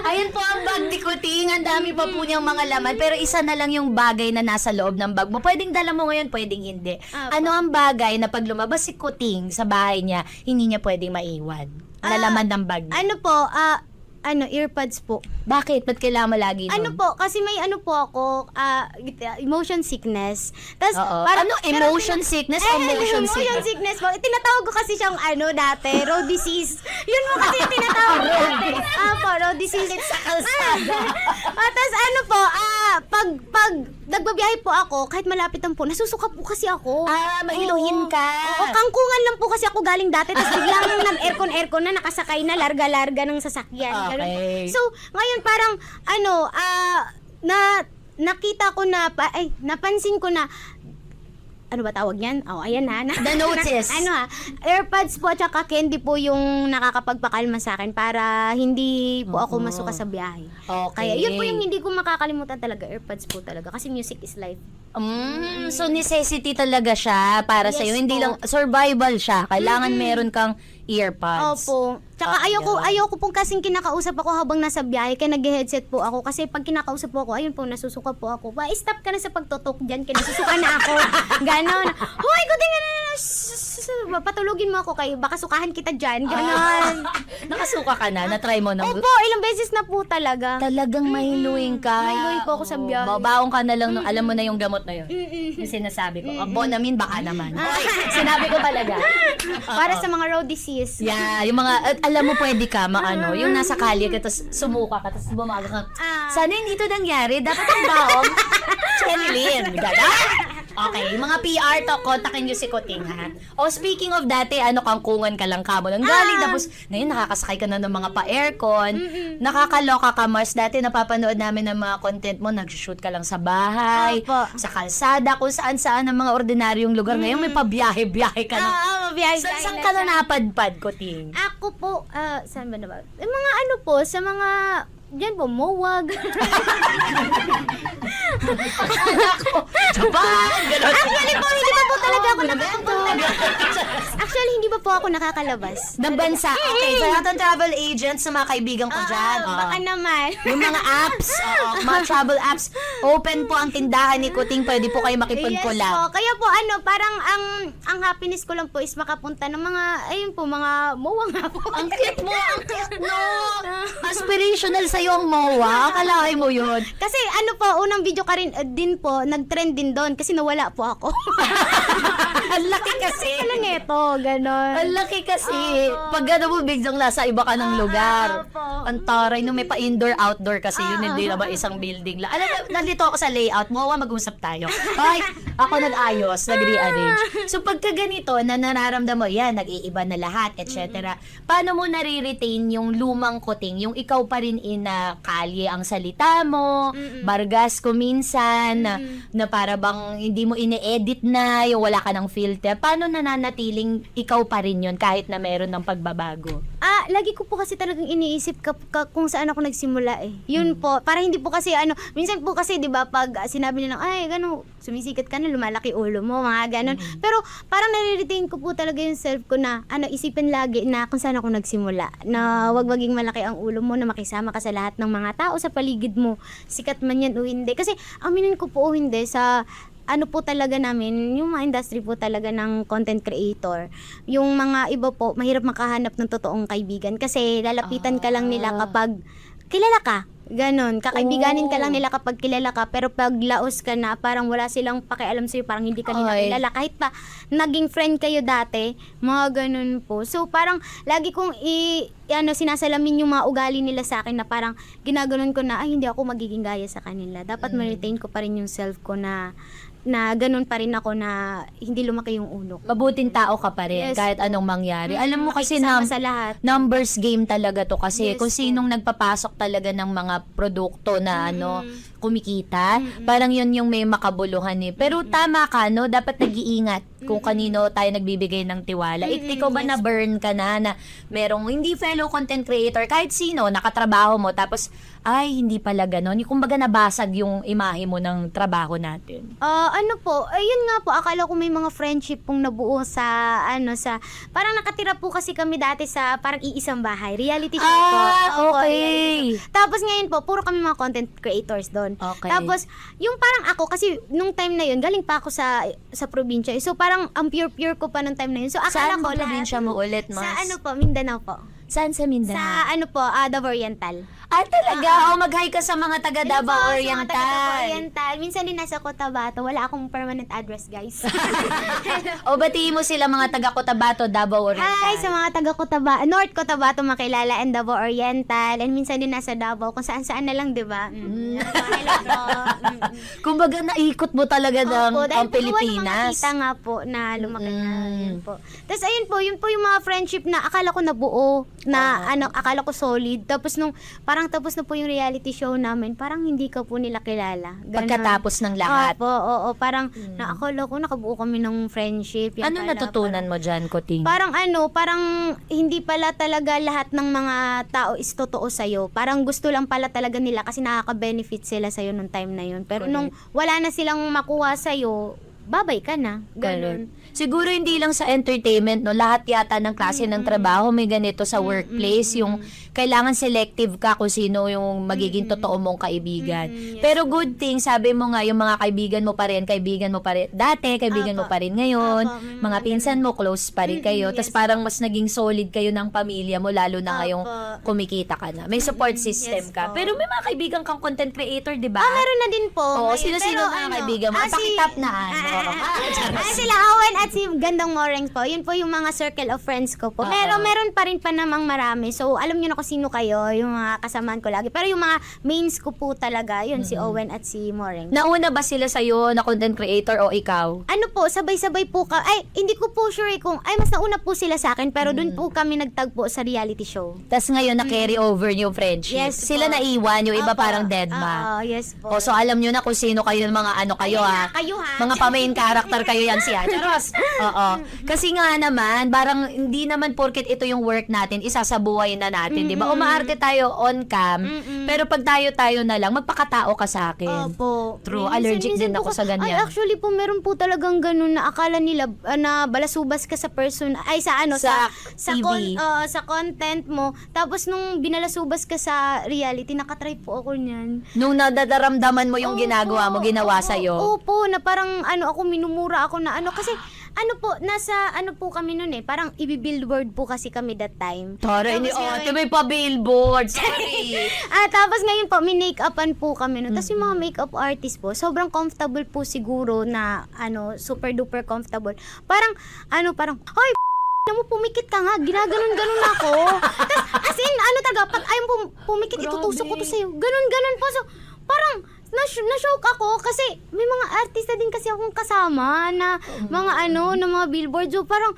Ayan po ang bag ni Kuting. Ang dami pa po niyang mga laman. Pero isa na lang yung bagay na nasa loob ng bag mo. Pwedeng dala mo ngayon, pwedeng hindi. Ano ang bagay na pag lumabas si Kuting sa bahay niya, hindi niya pwedeng maiwan? Na laman ng bag niya. Ano po, earpods po. Bakit? Ba't kailangan mo lagi nun? Ano po, kasi may ako, emotion sickness. Tas, Oo. parang, Ano? Emotion sickness o motion Emotion sickness? sickness po. Tinatawag ko kasi siyang dati, road disease. Yun mo kasi yung tinatawag ko dati. Po, road disease. Sa kalsada. Tapos pag nagbabiyahe po ako, kahit malapitan po, nasusuka po kasi ako. Mailuhin ka. Oo, kangkungan lang po kasi ako galing dati. Tapos biglang nag-aircon na, nakasakay na, larga-larga ng sasakyan. Ganun. Okay. So, ngayon parang, nakita ko na, napansin ko na, ano ba tawag yan? Ayan na. The notice. AirPods po at saka candy po yung nakakapagpakalma sa akin para hindi po ako masuka sa biyahe. Okay. Kaya yun po yung hindi ko makakalimutan talaga. AirPods po talaga. Kasi music is life. So necessity talaga siya para Yes sa iyo. Hindi po. lang survival siya. Kailangan meron kang earpods. Opo. Tsaka ayoko pong kasing kinakausap ako habang nasa biyahe, kaya nag-headset po ako. Kasi pag kinakausap po ako, ayun po, nasusuka po ako. Stop ka na sa pagtutok dyan, kaya nasusuka na ako. Ganon. Hoy, kuting patulugin mo ako kayo, baka sukahan kita dyan. Ganon. Nakasuka ka na? Na-try mo na? Opo, ilang beses na po talaga. Talagang mahiluin ka. Mahiluin po ako sa biyahe. Babaong ka na lang, alam mo na yung gamot na yun. Yung sinasabi ko. Bonamin, baka naman. Sinabi ko talaga. Para sa mga road disease. Yeah, yung mga, alam mo pwede ka, yung nasa kalye ka, tapos sumuka ka, tapos bumaga ka. Sana hindi ito nangyari. Dapat ang baong, Chenilyn. Okay, yung mga PR to, kontakin nyo si Kuting, ha? Speaking of dati, kangkungan ka lang kamo ng galing, tapos ngayon nakakasakay ka na ng mga pa-aircon, nakakaloka ka, Mars. Dati napapanood namin ng mga content mo, nag-shoot ka lang sa bahay, Opo. sa kalsada, kung saan-saan ng mga ordinaryong lugar. Ngayon may pabiyahe-biyahe ka na. Mabiyahe Saan ka na napadpad, Kuting? Ako po, saan ba na ba? Mga sa mga, diyan po, Mowag. Japan! Actually po, hindi pa po talaga ako nakapunta. Actually, hindi pa po ako nakakalabas. Ng bansa. Okay, sa lahat ng travel agents, sa mga kaibigan ko dyan. Baka naman. Yung mga apps, mga travel apps, open po ang tindahan ni Kuting. Pwede po kayo Yes makipag-collab. po. Kaya po parang ang happiness ko lang po is makapunta ng mga, ayun po, mga Mowag nga po. Ang cute mo, ang cute mo. Aspirational sa'yo ang MOA. Akalain mo yun. Kasi unang video ka rin din po, nag-trend din doon kasi nawala po ako. Ang laki kasi. Ano nito, ganon. Ang laki kasi. Pag gano'n mo, biglang nasa iba ka ng lugar. Ang taray, no, may pa-indoor-outdoor kasi yun, hindi naman isang building lang. Alam mo, nandito ako sa layout mo, mag-usap tayo. Ay, ako nag-ayos, nag-rearrange. So, pagka ganito, na nararamdaman mo, yan, nag-iiba na lahat, etc. Paano mo nare-retain yung lumang kuting, yung ikaw pa rin ina kalye ang salita mo, bargas ko minsan, na para bang hindi mo ine-edit na, yung wala ka ng filter. Paano nananatiling ikaw pa rin yun kahit na meron ng pagbabago? Lagi ko po kasi talagang iniisip kung saan ako nagsimula eh. Yun po, para hindi po kasi minsan po kasi 'di ba pag sinabi nilang ay gano, sumisikat ka na, lumalaki ulo mo, mga ganon. Pero parang nare-retain ko po talaga yung self ko na isipin lagi na kung saan ako nagsimula. Na wag maging malaki ang ulo mo, na makisama ka sa lahat ng mga tao sa paligid mo. Sikat man yan o hindi. Kasi aminin ko po o hindi sa po talaga namin, yung mga industry po talaga ng content creator. Yung mga iba po, mahirap makahanap ng totoong kaibigan kasi lalapitan ka lang nila kapag kilala ka. Ganon. Kakaibiganin ka lang nila kapag kilala ka, pero pag laos ka na, parang wala silang pakialam sa'yo, parang hindi ka nila kilala. Kahit pa naging friend kayo dati, mga ganon po. So parang lagi kong sinasalamin yung mga ugali nila sa akin na parang ginaganon ko na, hindi ako magiging gaya sa kanila. Dapat ma-retain ko pa rin yung self ko na ganun pa rin ako, na hindi lumaki yung ulo. Mabuting tao ka pa rin, Yes, kahit anong mangyari. Alam mo kasi Makikisama sa lahat. numbers game talaga to kasi Yes kung po. sinong nagpapasok talaga ng mga produkto na kumikita, parang yun yung may makabuluhan eh. Pero tama ka, no? Dapat nag-iingat kung kanino tayo nagbibigay ng tiwala. Ikaw ba na-burn ka na merong hindi fellow content creator, kahit sino, nakatrabaho mo, tapos ay, hindi pala ganon. Yung kumbaga nabasag yung imahe mo ng trabaho natin. Ayun nga po, akala ko may mga friendship pong nabuo sa parang nakatira po kasi kami dati sa parang iisang bahay. Reality show po. Opo, okay. yes. Tapos ngayon po, puro kami mga content creators doon. Okay. Tapos, yung parang ako, kasi nung time na yun, galing pa ako sa probinsya. So, parang ang pure ko pa nung time na yun. So, akala Saan ko ba probinsya mo ulit, Mas? Sa Mindanao po. Saan sa Mindanao? Sa Davao Oriental. Talaga? Mag-hi ka sa mga taga Hello po, Davao sa mga Oriental. taga Davao Oriental. Minsan din nasa Cotabato. Wala akong permanent address, guys. O batiin mo sila mga taga Cotabato, Davao Oriental. Hi sa mga taga Cotabato, North Cotabato makilala, and Davao Oriental, and minsan din nasa Davao, kung saan-saan na lang, 'di ba? Hello po. Kumbaga naikot mo talaga ng Opo, dahil ang Pilipinas. Kita nga po na lumaki na yun po. Tapos ayun po yung mga friendship na akala ko nabuo, na akala ko solid. Tapos nung parang tapos na po yung reality show namin, parang hindi ka po nila kilala. Ganon. Pagkatapos ng lahat. Oo, parang akala ko nakabuo kami ng friendship. Yan Ano pala, natutunan mo dyan, Kuting? Parang hindi pala talaga lahat ng mga tao is totoo sa'yo. Parang gusto lang pala talaga nila kasi nakaka-benefit sila sa'yo nung time na yun. Pero nung wala na silang makuha sa'yo, babay ka na. Ganun. Siguro hindi lang sa entertainment, no? Lahat yata ng klase ng trabaho may ganito sa workplace, yung kailangan selective ka kung sino yung magiging totoo mong kaibigan. Yes. Pero good thing, sabi mo nga, yung mga kaibigan mo pa rin dati, kaibigan mo pa rin ngayon, mga pinsan mo, close pa rin kayo, tas parang mas naging solid kayo ng pamilya mo, lalo na ngayong kumikita ka na. May support system Yes ka. po. Pero may mga kaibigan kang content creator, di ba? Meron na din po. Oo, Ngayon. sino-sino Pero na kaibigan mo? Pakitap na, sila Owen at si Gandang Moreng po. Yun po yung mga circle of friends ko po. Pero meron pa rin pa namang marami. So, alam nyo na kung sino kayo, yung mga kasamaan ko lagi. Pero yung mga mains ko po talaga, yun, si Owen at si Moreng. Nauna ba sila sa'yo na content creator o ikaw? Sabay-sabay po hindi ko po sure mas nauna po sila sa akin, pero dun po kami nagtagpo sa reality show. Tapos ngayon na-carry over yung friendship. Yes Sila po. naiwan, yung iba Opo. parang deadma. Yes po. So alam nyo na kung sino kayo ng mga kayo ha. Kayo ha. Mga pa-main character kayo yan siya. Charos. Oo. Kasi nga naman, parang hindi naman porket ito yung work natin, isasabuhay na natin, di ba? Umaarte tayo on cam, pero pag tayo na lang, magpakatao ka sa akin. Opo. True. Minsan- Allergic minsan din ako po sa ganyan. Ay, actually po, meron po talagang ganun na akala nila na balasubas ka sa person, sa TV. sa content mo. Tapos nung binalasubas ka sa reality, nakatry po ako niyan. Nung nadadaramdaman mo yung ginagawa mo, ginawa sa'yo. Opo, na parang ako, minumura ako na kasi ano po, nasa ano po kami nun parang i-billboard po kasi kami that time. Tara, ini ate, may pa-billboard. Sorry. Tapos ngayon po, minake-upan po kami nun. Tapos yung mga makeup artist po, sobrang comfortable po siguro na, super duper comfortable. Parang, hoy, mo, pumikit ka nga, ginaganon-ganon ako. Tapos, as in, talaga, pag ayaw pumikit, itutusok ko to sa'yo. Ganon-ganon po. So, parang, na-shock ako kasi may mga artista din kasi akong kasama na mga na mga billboard. So parang,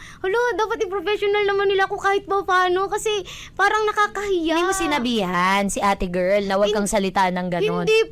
dapat i-professional naman nila ako kahit pa paano kasi parang nakakahiya. Hindi mo sinabihan si ate girl na huwag kang salita ng ganon. Hindi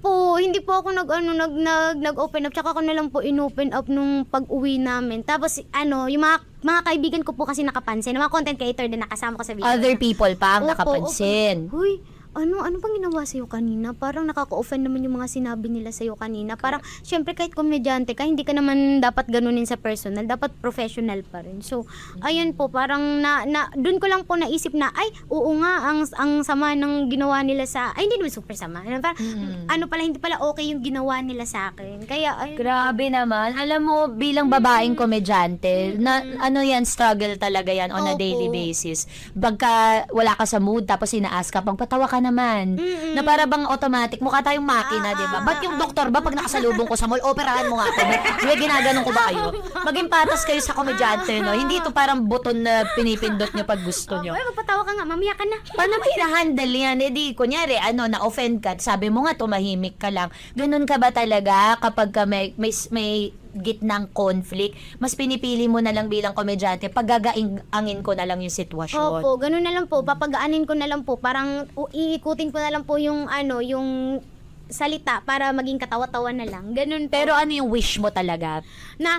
po ako nag-open up. Tsaka ako na lang po in-open up nung pag-uwi namin. Tapos yung mga kaibigan ko po kasi nakapansin. Mga content creator din nakasama ko sa video. Other people pa ang Opo, nakapansin. Huy, ano pang ginawa sa'yo kanina? Parang nakaka-offend naman yung mga sinabi nila sa'yo kanina. Parang, syempre kahit komedyante ka, hindi ka naman dapat ganunin sa personal. Dapat professional pa rin. So, ayun po, parang dun ko lang po naisip na, ay, oo nga, ang sama ng ginawa nila hindi naman super sama. Parang, hindi pala okay yung ginawa nila sa akin. Kaya, ayun. Grabe naman. Alam mo, bilang babaeng komedyante, yan, struggle talaga yan on a Opo. daily basis. Pagka wala ka sa mood, tapos inaas ka, pagpatawa ka naman. Na para bang automatic, mukha tayong makina, di ba? Ba't yung doktor ba, pag nakasalubong ko sa mall, operahan mo nga ako. May ginaganon ko ba kayo? Maging patas kayo sa komedyante, no? Hindi ito parang buton na pinipindot nyo pag gusto nyo. Ay, magpatawa ka nga, mamaya ka na. Paano mo hinahandle yan? Eh di, kunyari, na-offend ka, sabi mo nga, tumahimik ka lang. Ganun ka ba talaga kapag ka may gitnang conflict, mas pinipili mo na lang bilang komedyante, paggagaingin ko na lang yung sitwasyon. Opo, ganun na lang po. Papagaanin ko na lang po. Parang iikutin ko na lang po yung yung salita para maging katawa-tawa na lang. Ganun po. Pero ano yung wish mo talaga? Na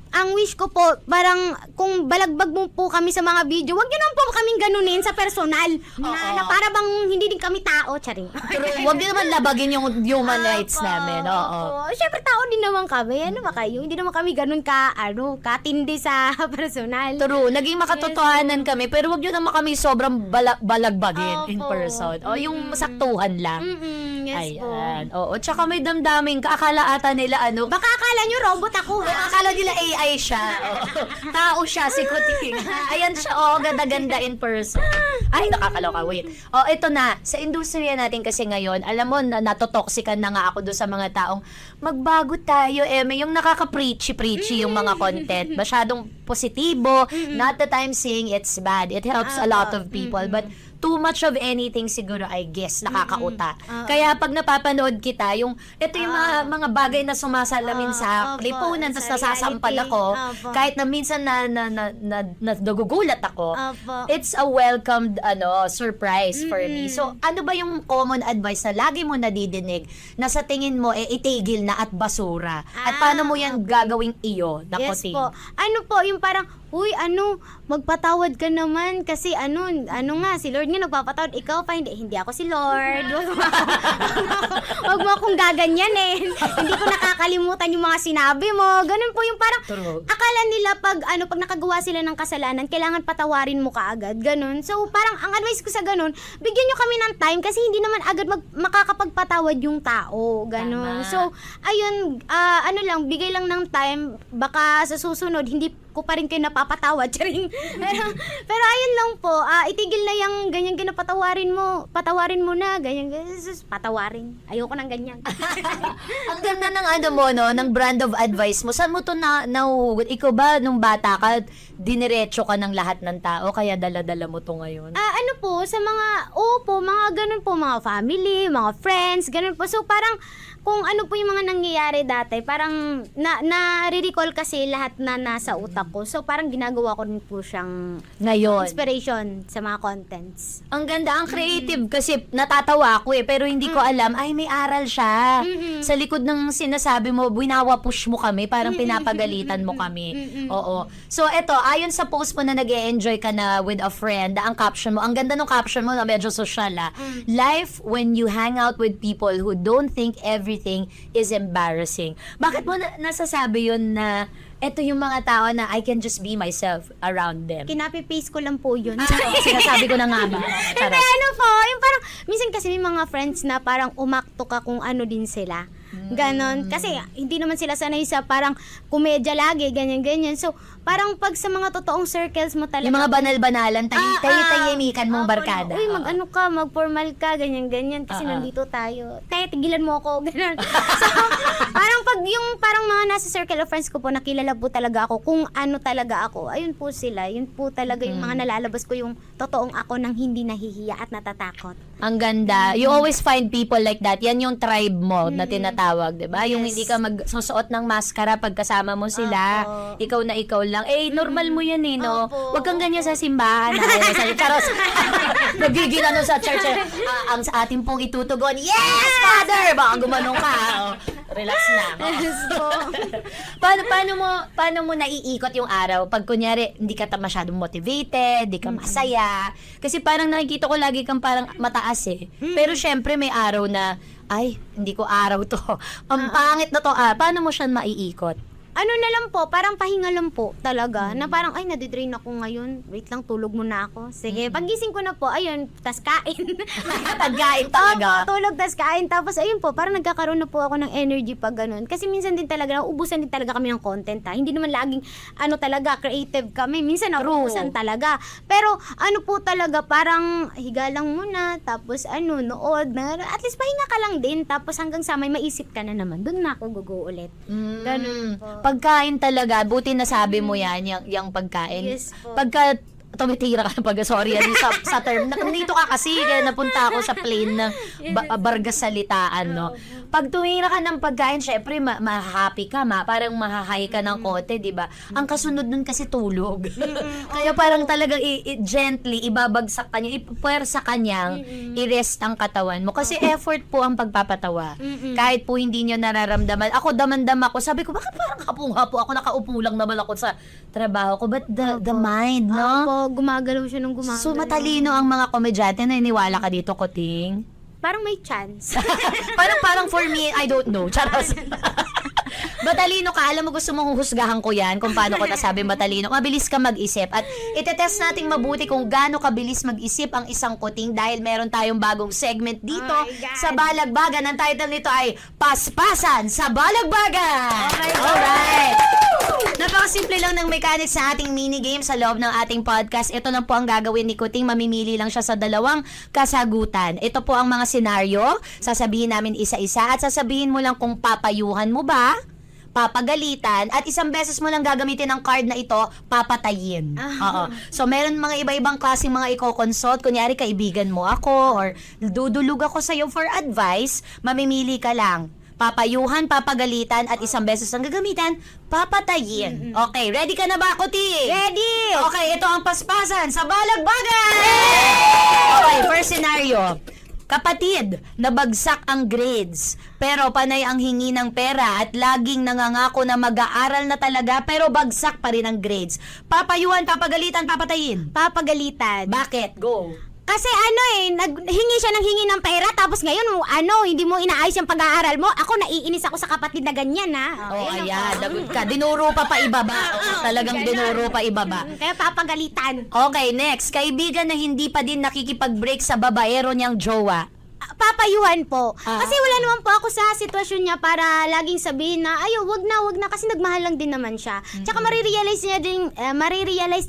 ang wish ko po, parang kung balagbag mo po kami sa mga video, wag yun lang po kaming ganunin sa personal. Na para bang hindi din kami tao, charing. True. Huwag din naman labagin yung human rights namin. Oo. Siyempre, tao din naman kami. Ano ba kayo? Hindi naman kami ganun katindi sa personal. True. Naging makatotohanan kami, pero wag yun naman kami sobrang balagbagin in Opo. person. O yung saktuhan lang. Yes po. Ayan. Oo. Tsaka may damdamin ka. Akala ata nila Baka akala nyo robot ako, ha? Akala nila AI siya. Oo. Tao siya, si Kuting. Ayan siya, ganda-ganda in person. Ay, nakakaloka. Wait. Ito na. Sa industriya natin kasi ngayon, alam mo, natotoxican na nga ako doon sa mga taong magbago tayo, may yung nakaka-preachy yung mga content. Masyadong positibo. Not that I'm saying it's bad. It helps a lot of people. But too much of anything siguro, I guess, nakakauta. Kaya pag napapanood kita, ito yung mga bagay na sumasalamin sa Opo, lipunan, tapos sa nasasampal reality. ako, Opo. kahit na minsan nagugulat ako, Opo. it's a welcomed surprise for me. So, ano ba yung common advice na lagi mo nadidinig na sa tingin mo, itigil na at basura? At paano mo yan gagawing iyo? Yes po. Ano po, yung parang, magpatawad ka naman kasi nga, si Lord nga nagpapatawad. Ikaw pa, hindi ako si Lord. Huwag mo akong gaganyanin. Hindi ko nakakalimutan yung mga sinabi mo. Ganun po yung parang, True. akala nila pag nakagawa sila ng kasalanan, kailangan patawarin mo kaagad. Ganun. So, parang, ang advice ko sa ganun, bigyan nyo kami ng time kasi hindi naman agad makakapagpatawad yung tao. Ganun. Tama. So, ayun, bigay lang ng time. Baka sa susunod, hindi ko pa rin kayo napapatawad. Charing. pero ayun lang po, itigil na yung ganyan patawarin mo na, ganyan, patawarin. Ayoko ng ganyan. Ang ganda ng ng brand of advice mo. Saan mo to nahuhugot? Ikaw ba, nung bata ka, diniretso ka ng lahat ng tao, kaya dala-dala mo to ngayon? Mga ganun po, mga family, mga friends, ganun po. So, parang, kung ano po yung mga nangyayari dati, parang na-recall kasi lahat na nasa utak ko. So, parang ginagawa ko rin po siyang Ngayon. inspiration sa mga contents. Ang ganda, ang creative kasi natatawa ako pero hindi ko alam, ay may aral siya. Sa likod ng sinasabi mo, winawa-push mo kami, parang pinapagalitan mo kami. Oo. So, eto, ayon sa post mo na nag-e-enjoy ka na with a friend, ang caption mo, ang ganda ng caption mo na medyo social Life when you hang out with people who don't think everything is embarrassing. Bakit mo nasasabi yun na eto yung mga tao na I can just be myself around them? Kinapi-paste ko lang po yun. Sinasabi ko na nga ba? Hindi, yung parang, minsan kasi may mga friends na parang umakto ka kung ano din sila. Ganon. Kasi hindi naman sila sanay sa parang komedya lagi, ganyan-ganyan. So, parang pag sa mga totoong circles mo talaga. Yung mga banal-banalan, tahimikan mong Opo, barkada. Uy, mag-ano ka, mag-formal ka, ganyan-ganyan. Kasi nandito tayo. Tigilan mo ako, ganon. So, parang pag yung parang mga nasa circle of friends ko po, nakilala po talaga ako kung ano talaga ako. Ayun po sila. Yun po talaga yung mga nalalabas ko, yung totoong ako nang hindi nahihiya at natatakot. Ang ganda. You always find people like that. Yan yung tribe mo na tinatawag, 'di ba? Yung Yes. hindi ka magsusuot ng maskara pag kasama mo sila. Opo. Ikaw na ikaw lang. Eh, normal mo yan eh, no? Opo. Huwag kang ganyan sa simbahan. Charos. Nagiging ano sa church. Ang sa ating pong itutugon, yes, Father! Baka gumanong ka. Oh, relax na. Yes po. Paano mo naiikot yung araw pag kunyari hindi ka masyadong motivated, hindi ka masaya? Kasi parang nakikita ko lagi kang parang mataas eh. Pero syempre may araw na, ay, hindi ko araw to. Ang pangit na to. Paano mo siya maiikot? Ano na lang po, parang pahinga lang po talaga. Na parang, ay, nadidrain ako ngayon. Wait lang, tulog muna ako. Sige, pagising ko na po, ayun, tas kain. Pagkain talaga. Opo, tulog, tas kain. Tapos, ayun po, parang nagkakaroon na po ako ng energy pag ganun. Kasi minsan din talaga, nauubusan din talaga kami ng content ha. Hindi naman laging, ano talaga, creative kami. Minsan nauubusan talaga. Pero, ano po talaga, parang higa lang muna. Tapos, ano, nood. At least pahinga ka lang din. Tapos, hanggang sa may maisip ka na naman. Doon na ako gugo ulit. Ganun po. Pagkain talaga, buti nasabi mo yan, yung pagkain. Yes po. Pagka tumitira ka ng sorry, sa term. Nandito ka kasi, kaya napunta ako sa plane ng Bargas Salitaan, no? Pag tumira ka ng pagkain, syempre, ma-happy ka, parang mahahay ka ng kote, di ba? Ang kasunod nun kasi tulog. Kaya parang talagang gently, ibabagsak ka niya, ipuwersa ka niyang, i-rest ang katawan mo. Kasi effort po ang pagpapatawa. Kahit po hindi niyo nararamdaman. Ako, damandam ako. Sabi ko, bakit parang kapungha po ako, nakaupo lang naman ako sa trabaho ko. But the mind, no? Opo, gumagalaw siya nung gumagalaw. So, matalino ang mga komedyante na iniwala ka dito, Kuting. Parang may chance. parang for me, I don't know. Charos. Matalino ka, alam mo gusto mong husgahan ko yan kung paano ko nasabi matalino. Mabilis ka mag-isip at itetest nating mabuti kung gaano kabilis mag-isip ang isang kuting dahil meron tayong bagong segment dito Oh my God. sa Balagbagan. Ang title nito ay Paspasan sa Balagbagan! Oh my God. Alright! Napakasimple lang ng mechanics sa ating minigame sa loob ng ating podcast. Ito lang po ang gagawin ni Kuting. Mamimili lang siya sa dalawang kasagutan. Ito po ang mga senaryo. Sasabihin namin isa-isa at sasabihin mo lang kung papayuhan mo ba, papagalitan, at isang beses mo lang gagamitin ang card na ito, papatayin. Oo. So, meron mga iba-ibang klaseng mga i-consult. Kunyari, kaibigan mo ako or dudulog ako sa'yo for advice, mamimili ka lang. Papayuhan, papagalitan, at isang beses lang gagamitan, papatayin. Okay, ready ka na ba, Kuti? Ready! Okay, ito ang paspasan sa Balagbagan! Okay, first scenario. Kapatid, nabagsak ang grades, pero panay ang hingi ng pera at laging nangangako na mag-aaral na talaga pero bagsak pa rin ang grades. Papayuhan, papagalitan, papatayin. Papagalitan. Bakit? Go. Kasi hingi siya ng hingi ng pera, tapos ngayon, hindi mo inaayos yung pag-aaral mo. Ako, naiinis ako sa kapatid na ganyan, ha? Oh, ayan, lagot ka. Dinuro pa ibaba. Talagang dinuro pa ibaba. Kaya papagalitan. Okay, next. Kaibigan na hindi pa din nakikipag-break sa babaero niyang jowa. Papayuhan po. Ah. Kasi wala naman po ako sa sitwasyon niya para laging sabihin na, wag na, kasi nagmahal lang din naman siya. Tsaka marirealize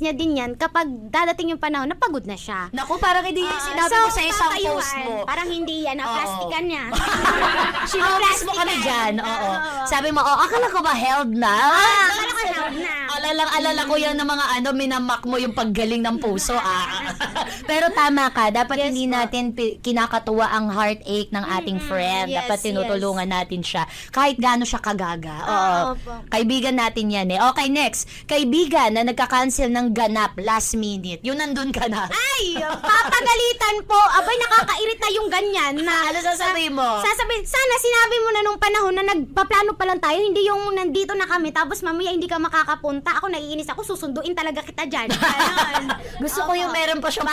niya din yan kapag dadating yung panahon na pagod na siya. Naku, parang hindi yan sinabi ko sa isang papayuhan. post mo. Parang hindi yan, plastikan niya. Shinotis mo kami dyan. Oo. Sabi mo, akala ko ba held na? Akala ko held na. Alala ko yan ng mga minamak mo yung paggaling ng puso. Pero tama ka, dapat Yes, hindi po. natin kinakatuwa ang heartache ng ating friend. Yes, Dapat tinutulungan natin siya. Kahit gaano siya kagaga. Opo. Kaibigan natin yan eh. Okay, next. Kaibigan na nagka-cancel ng ganap last minute. Yung nandun ka na. Ay, papagalitan po. Abay, nakakairita yung ganyan na. Ano sasabihin mo? Sana sinabi mo na nung panahon na nagpaplano pa lang tayo, hindi yung nandito na kami, tapos mamaya hindi ka makakapunta. Ako naiinis ako, susunduin talaga kita dyan. Ganon. Gusto ko yung meron pa siyang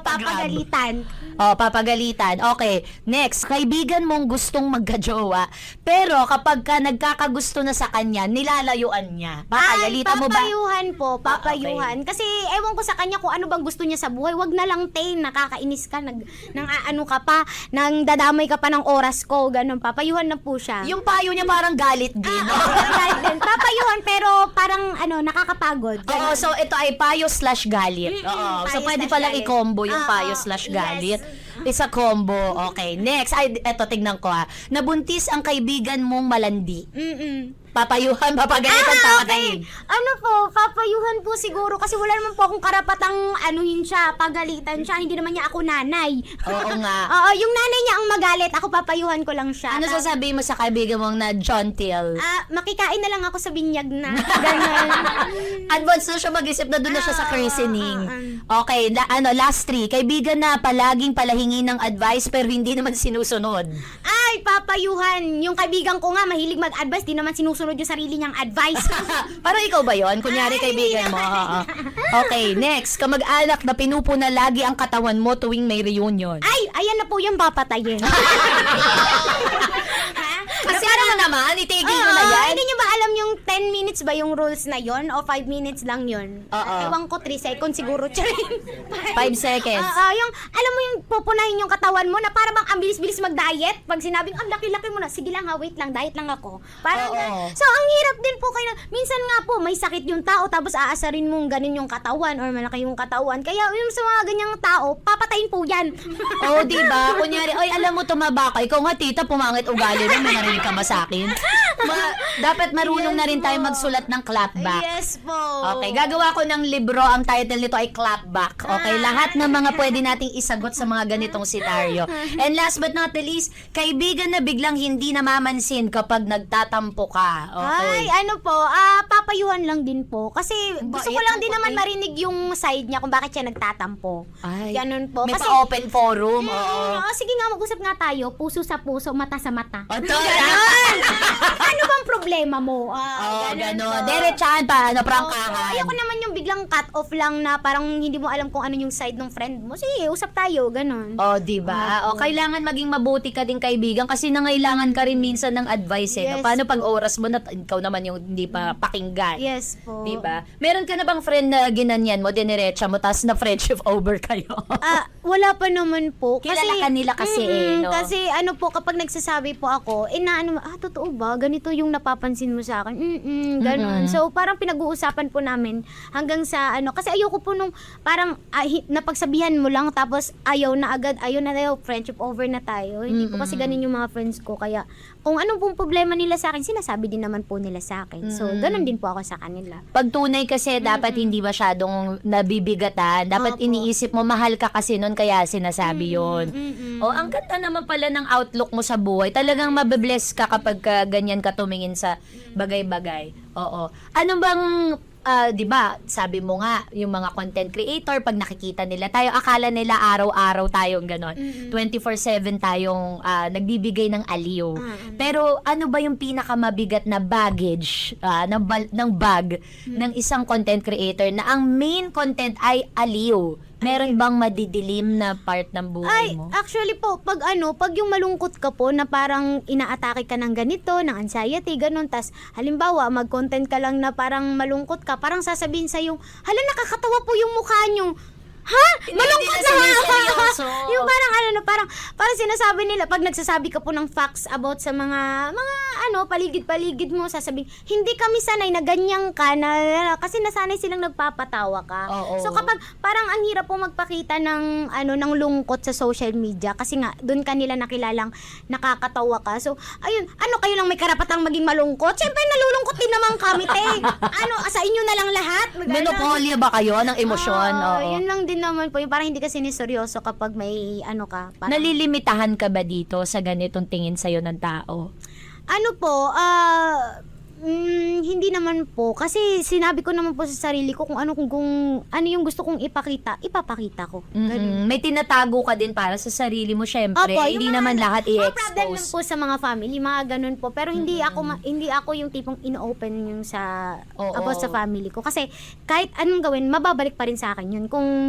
Papagalitan. Oh, papagalitan. Okay, next, kaibigan mong gustong magkajowa, pero kapag ka nagkakagusto na sa kanya, nilalayuan niya. Papagalitan mo ba? Papayuhan po, papayuhan. Kasi ewan ko sa kanya kung ano bang gusto niya sa buhay. Wag na lang, te, nakakainis ka, nang ano ka pa, nang dadamay ka pa ng oras ko, ganun. Papayuhan na po siya. Yung payo niya parang galit din. no? Kahit din. Papayuhan pero parang nakakapagod. Oo, Ganun. so ito ay payo/galit. Oo, so payo pwede slash palang galit. i-combo yung Oo, payo/galit. yes. Isa combo. Okay, next. Ay, eto, tignan ko ha. Nabuntis ang kaibigan mong malandi. Papayuhan, papagalitan, papatayin. Ano po, papayuhan po siguro kasi wala naman po akong karapatang anuhin siya, pagalitan siya. Hindi naman niya ako nanay. Oo nga. Oo, yung nanay niya ang magalit. Ako papayuhan ko lang siya. Ano sasabihin mo sa kaibigan mong na John Till? Makikain na lang ako sa binyag na. Ganun. Advance na siya mag-isip na doon na siya sa christening. Okay, last three. Kaibigan na palaging palahingi ng advice pero hindi naman sinusunod. Ay, papayuhan. Yung kaibigan ko nga, mahilig mag-advise, di naman sinusunod yung sarili niyang advice. Parang ikaw ba yon? Kunyari kaibigan mo. Oo. Okay, next. Kamag-anak na pinupuna lagi ang katawan mo tuwing may reunion. Ay, ayan na po yung papatayin. Kasi ano naman, itigil mo na yan. Hindi niyo ba alam yung 10 minutes ba yung rules na yon o 5 minutes lang yon? Oo. Ewan ko, 3 seconds siguro. 5 seconds. Yung, alam mo yung pupunahin yung katawan mo na para bang ang bilis-bilis mag-diet. Pag sinabing, ang laki-laki mo na, sige lang ha, wait lang, diet lang ako. Parang, Oo. so ang hirap din po kayo. Minsan nga po, may sakit yung tao, tapos aasarin mong ganin yung katawan or malaki yung katawan. Kaya yung sa mga ganyang tao, papatayin po yan. Oo, diba? Kunyari, ay, alam mo, tumaba ka. Ikaw nga, tita, pumangit ugali mo. May narinig ka ba sa akin? Dapat marunong na rin tayo magsulat ng clapback. Yes po. Okay, gagawa ko ng libro. Ang title nito ay Clapback. Okay, lahat ng mga pwede nating isagot sa mga ganitong senaryo. And last but not the least, kaibigan na biglang hindi namamansin kapag nagtatampo ka. Okay. Ay, ano po, papayuhan lang din po. Kasi gusto ko Bait lang ang din naman puti. marinig yung side niya kung bakit siya nagtatampo. Ay, Ganun po. may Kasi, pa-open forum. Oo. sige nga, mag-usap nga tayo. Puso sa puso, mata sa mata. O, to, Ano bang problema mo? gano'n. po. Diretsahan pa, Oo, prangkahan. ayoko naman yung biglang cut off lang na parang hindi mo alam kung ano yung side ng friend mo. Sige, usap tayo, ganun. O, diba? O, kailangan maging mabuti ka din kaibigan kasi nangailangan ka rin minsan ng advice eh. No? Yes. Paano pag oras mo na ikaw naman yung hindi pa pakinggan? Yes po. Diba? Meron ka na bang friend na ginanyan mo, diniretsa mo, tapos na friendship over kayo? Wala pa naman po. Kilala ka nila kasi no? Kasi ano po, kapag nagsasabi po ako, totoo ba? Ganito yung napapansin mo sa akin. Ganon. So, parang pinag-uusapan po namin hanggang sa kasi ayoko po nung parang napagsabihan mo lang tapos ayaw na agad, friendship over na tayo. Hindi po kasi ganun yung mga friends ko. Kaya kung anong pong problema nila sa akin, sinasabi din naman po nila sa akin. So, ganon din po ako sa kanila. Pag tunay kasi, dapat hindi masyadong nabibigatan. Dapat Opo. iniisip mo, mahal ka kasi nun, kaya sinasabi yun. O, ang ganda naman pala ng outlook mo sa buhay. Talagang mabibless ka kapag ganyan ka tumingin sa bagay-bagay. Oo. Ano bang, di ba, sabi mo nga, yung mga content creator, pag nakikita nila tayo, akala nila araw-araw tayong ganon. 24/7 tayong nagbibigay ng aliw. Pero ano ba yung pinakamabigat na baggage ng bag ng isang content creator na ang main content ay aliw? Meron bang madidilim na part ng buhay mo? Actually po, pag yung malungkot ka po na parang inaatake ka ng ganito, ng anxiety, ganun, tas halimbawa, mag-content ka lang na parang malungkot ka, parang sasabihin sa'yo, hala, nakakatawa po yung mukha nyo. Ha? Malungkot Hindi na na seryoso. Yung parang sinasabi nila, pag nagsasabi ka po ng facts about sa mga paligid-paligid mo, sasabihin, hindi kami sanay na ganyan ka, kasi nasanay silang nagpapatawa ka. Oo. So kapag parang ang hirap po magpakita ng ng lungkot sa social media kasi nga doon kanila nakilalang nakakatawa ka. So ayun, kayo lang may karapatang maging malungkot? Syempre nalulungkot din naman kami, te. Sa inyo na lang lahat. Monopolya ba kayo ng emosyon? Oo. Yun lang din naman po, yung parang hindi kasi seryoso kapag may ka. Parang, Nalilimitahan ka ba dito sa ganitong tingin sa'yo ng tao? Hindi naman po. Kasi sinabi ko naman po sa sarili ko kung ano yung gusto kong ipapakita ko. Ganun. May tinatago ka din para sa sarili mo, syempre. Opo, Hindi yung naman lahat mga problem lang i-expose. po sa mga family, mga ganun po. Pero hindi ako yung tipong ino-open yung Oo. about sa family ko. Kasi kahit anong gawin, mababalik pa rin sa akin yun. Kung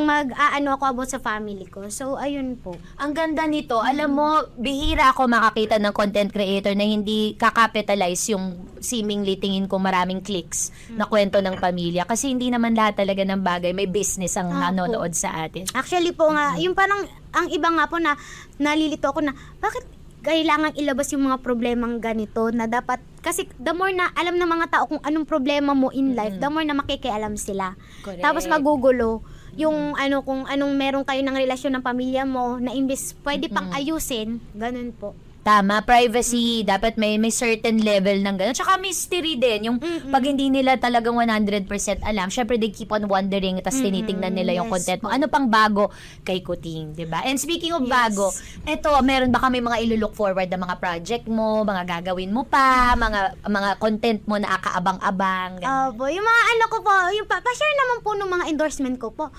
mag-aano ako about sa family ko. So, ayun po. Ang ganda nito, alam mo, bihira ako makakita ng content creator na hindi kakapitalize yung seemingly tingin ko maraming clicks na kwento ng pamilya. Kasi hindi naman lahat talaga ng bagay may business ang nanonood sa atin. Actually po nga, yung parang, ang iba nga po na nalilito ako na, bakit kailangan ilabas yung mga problemang ganito na dapat, kasi the more na alam ng mga tao kung anong problema mo in life, the more na makikialam sila. Correct. Tapos magugulo yung kung anong meron kayo ng relasyon ng pamilya mo na imbes pwede pang ayusin, ganun po. Tama, privacy, dapat may certain level ng gano'n. Tsaka mystery din, yung pag hindi nila talagang 100% alam, syempre they keep on wondering, tas tinitingnan nila yung Yes content mo. po. Ano pang bago kay Kuting, di ba? And speaking of bago, eto, meron ba kami mga ilo-look forward na mga project mo, mga gagawin mo pa, mga content mo na akaabang-abang, gano'n? Po, yung mga ko po, yung pa-share naman po ng mga endorsement ko po.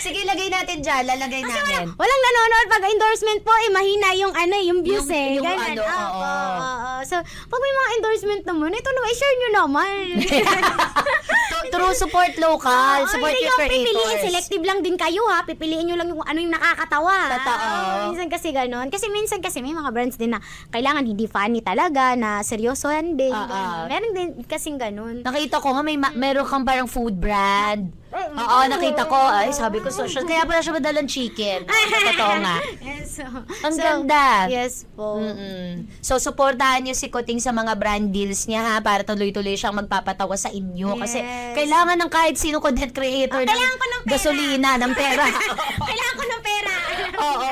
Sige, lagay natin dyan, lalagay namin. Walang nanonood pag endorsement po, mahina yung yung views Yung Ganyan. ano, oo. Oo. So, pag may mga endorsement naman, ito naman, i-share nyo naman. True support local, support Hindi your nyo pipiliin, creators. selective lang din kayo ha. Pipiliin nyo lang yung ano yung nakakatawa. Totoo. Minsan kasi ganun. Kasi minsan kasi may mga brands din na kailangan hindi funny talaga, na seryosohan din. Ganun. Meron din kasing ganun. Nakita ko nga meron kang parang food brand. Oo, nakita ko. Ay, sabi ko social. Kaya pala siya madalang chicken. Totoo nga. Yes, Ang ganda. Yes po. So, supportahan niyo si Kuting sa mga brand deals niya ha, para tuloy-tuloy siyang magpapatawa sa inyo. Kasi Yes. kailangan ng kahit sino content creator ng kailangan ko ng pera. gasolina, ng pera. Kailangan ko ng pera. Oo.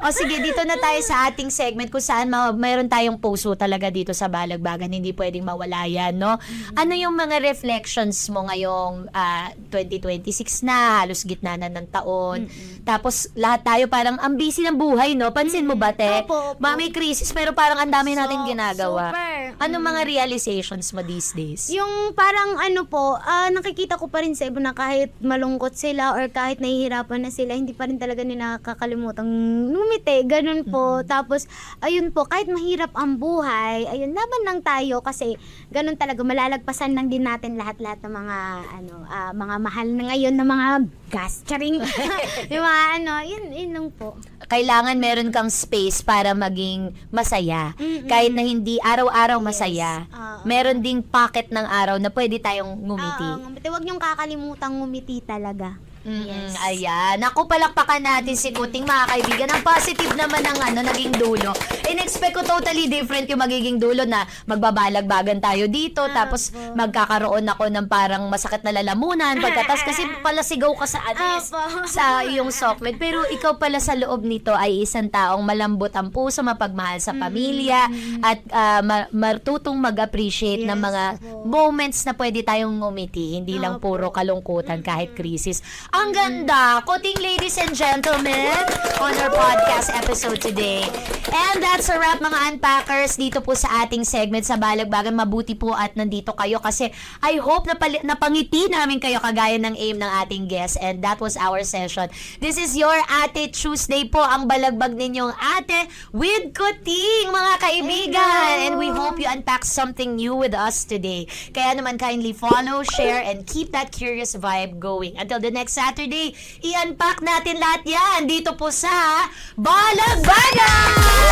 O sige, dito na tayo sa ating segment kung saan mayroon tayong puso talaga dito sa Balagbagan. Hindi pwedeng mawala yan, no? Ano yung mga reflections mo ngayong 2026 na, halos gitna na ng taon. Tapos lahat tayo parang ang busy ng buhay, no? Pansin mo ba, te? Opo. May crisis pero parang ang dami nating ginagawa. Super. Anong mga realizations mo these days? Yung parang nakikita ko pa rin sa iba na kahit malungkot sila or kahit nahihirapan na sila, hindi pa rin talaga nila kakalimutan lumite, ganun po. Tapos, ayun po, kahit mahirap ang buhay, ayun, laban lang tayo kasi ganun talaga, malalagpasan lang din natin lahat-lahat ng mga, mga mahal na ngayon na mga gas, charing. Yung mga yun lang po. Kailangan meron kang space para maging masaya. Kahit na hindi araw-araw masaya, meron ding pocket ng araw na pwede tayong ngumiti. Ngumiti. Huwag niyong kakalimutan ngumiti talaga. Yes. Ayan. Naku, palakpakan natin si Kuting, mga kaibigan. Ang positive naman ng naging dulo. In-expect ko totally different yung magiging dulo na magbabalagbagan tayo dito, tapos magkakaroon ako ng parang masakit na lalamunan pagkatas kasi palasigaw ka sa sa iyong sockmate. Pero ikaw pala sa loob nito ay isang taong malambot ang puso, mapagmahal sa pamilya, at marutong mag-appreciate ng mga moments na pwede tayong ngumiti. Hindi lang puro kalungkutan kahit krisis. Ang ganda! Kuting, ladies and gentlemen, on our podcast episode today. And that's a wrap, mga unpackers, dito po sa ating segment sa Balagbagan. Mabuti po at nandito kayo kasi I hope napangiti namin kayo kagaya ng aim ng ating guest. And that was our session. This is your Ate Tuesday po, ang balagbag ninyong ate with Kuting, mga kaibigan. And we hope you unpack something new with us today. Kaya naman kindly follow, share, and keep that curious vibe going. Until the next Saturday, i-unpack natin lahat yan dito po sa Balagbagan!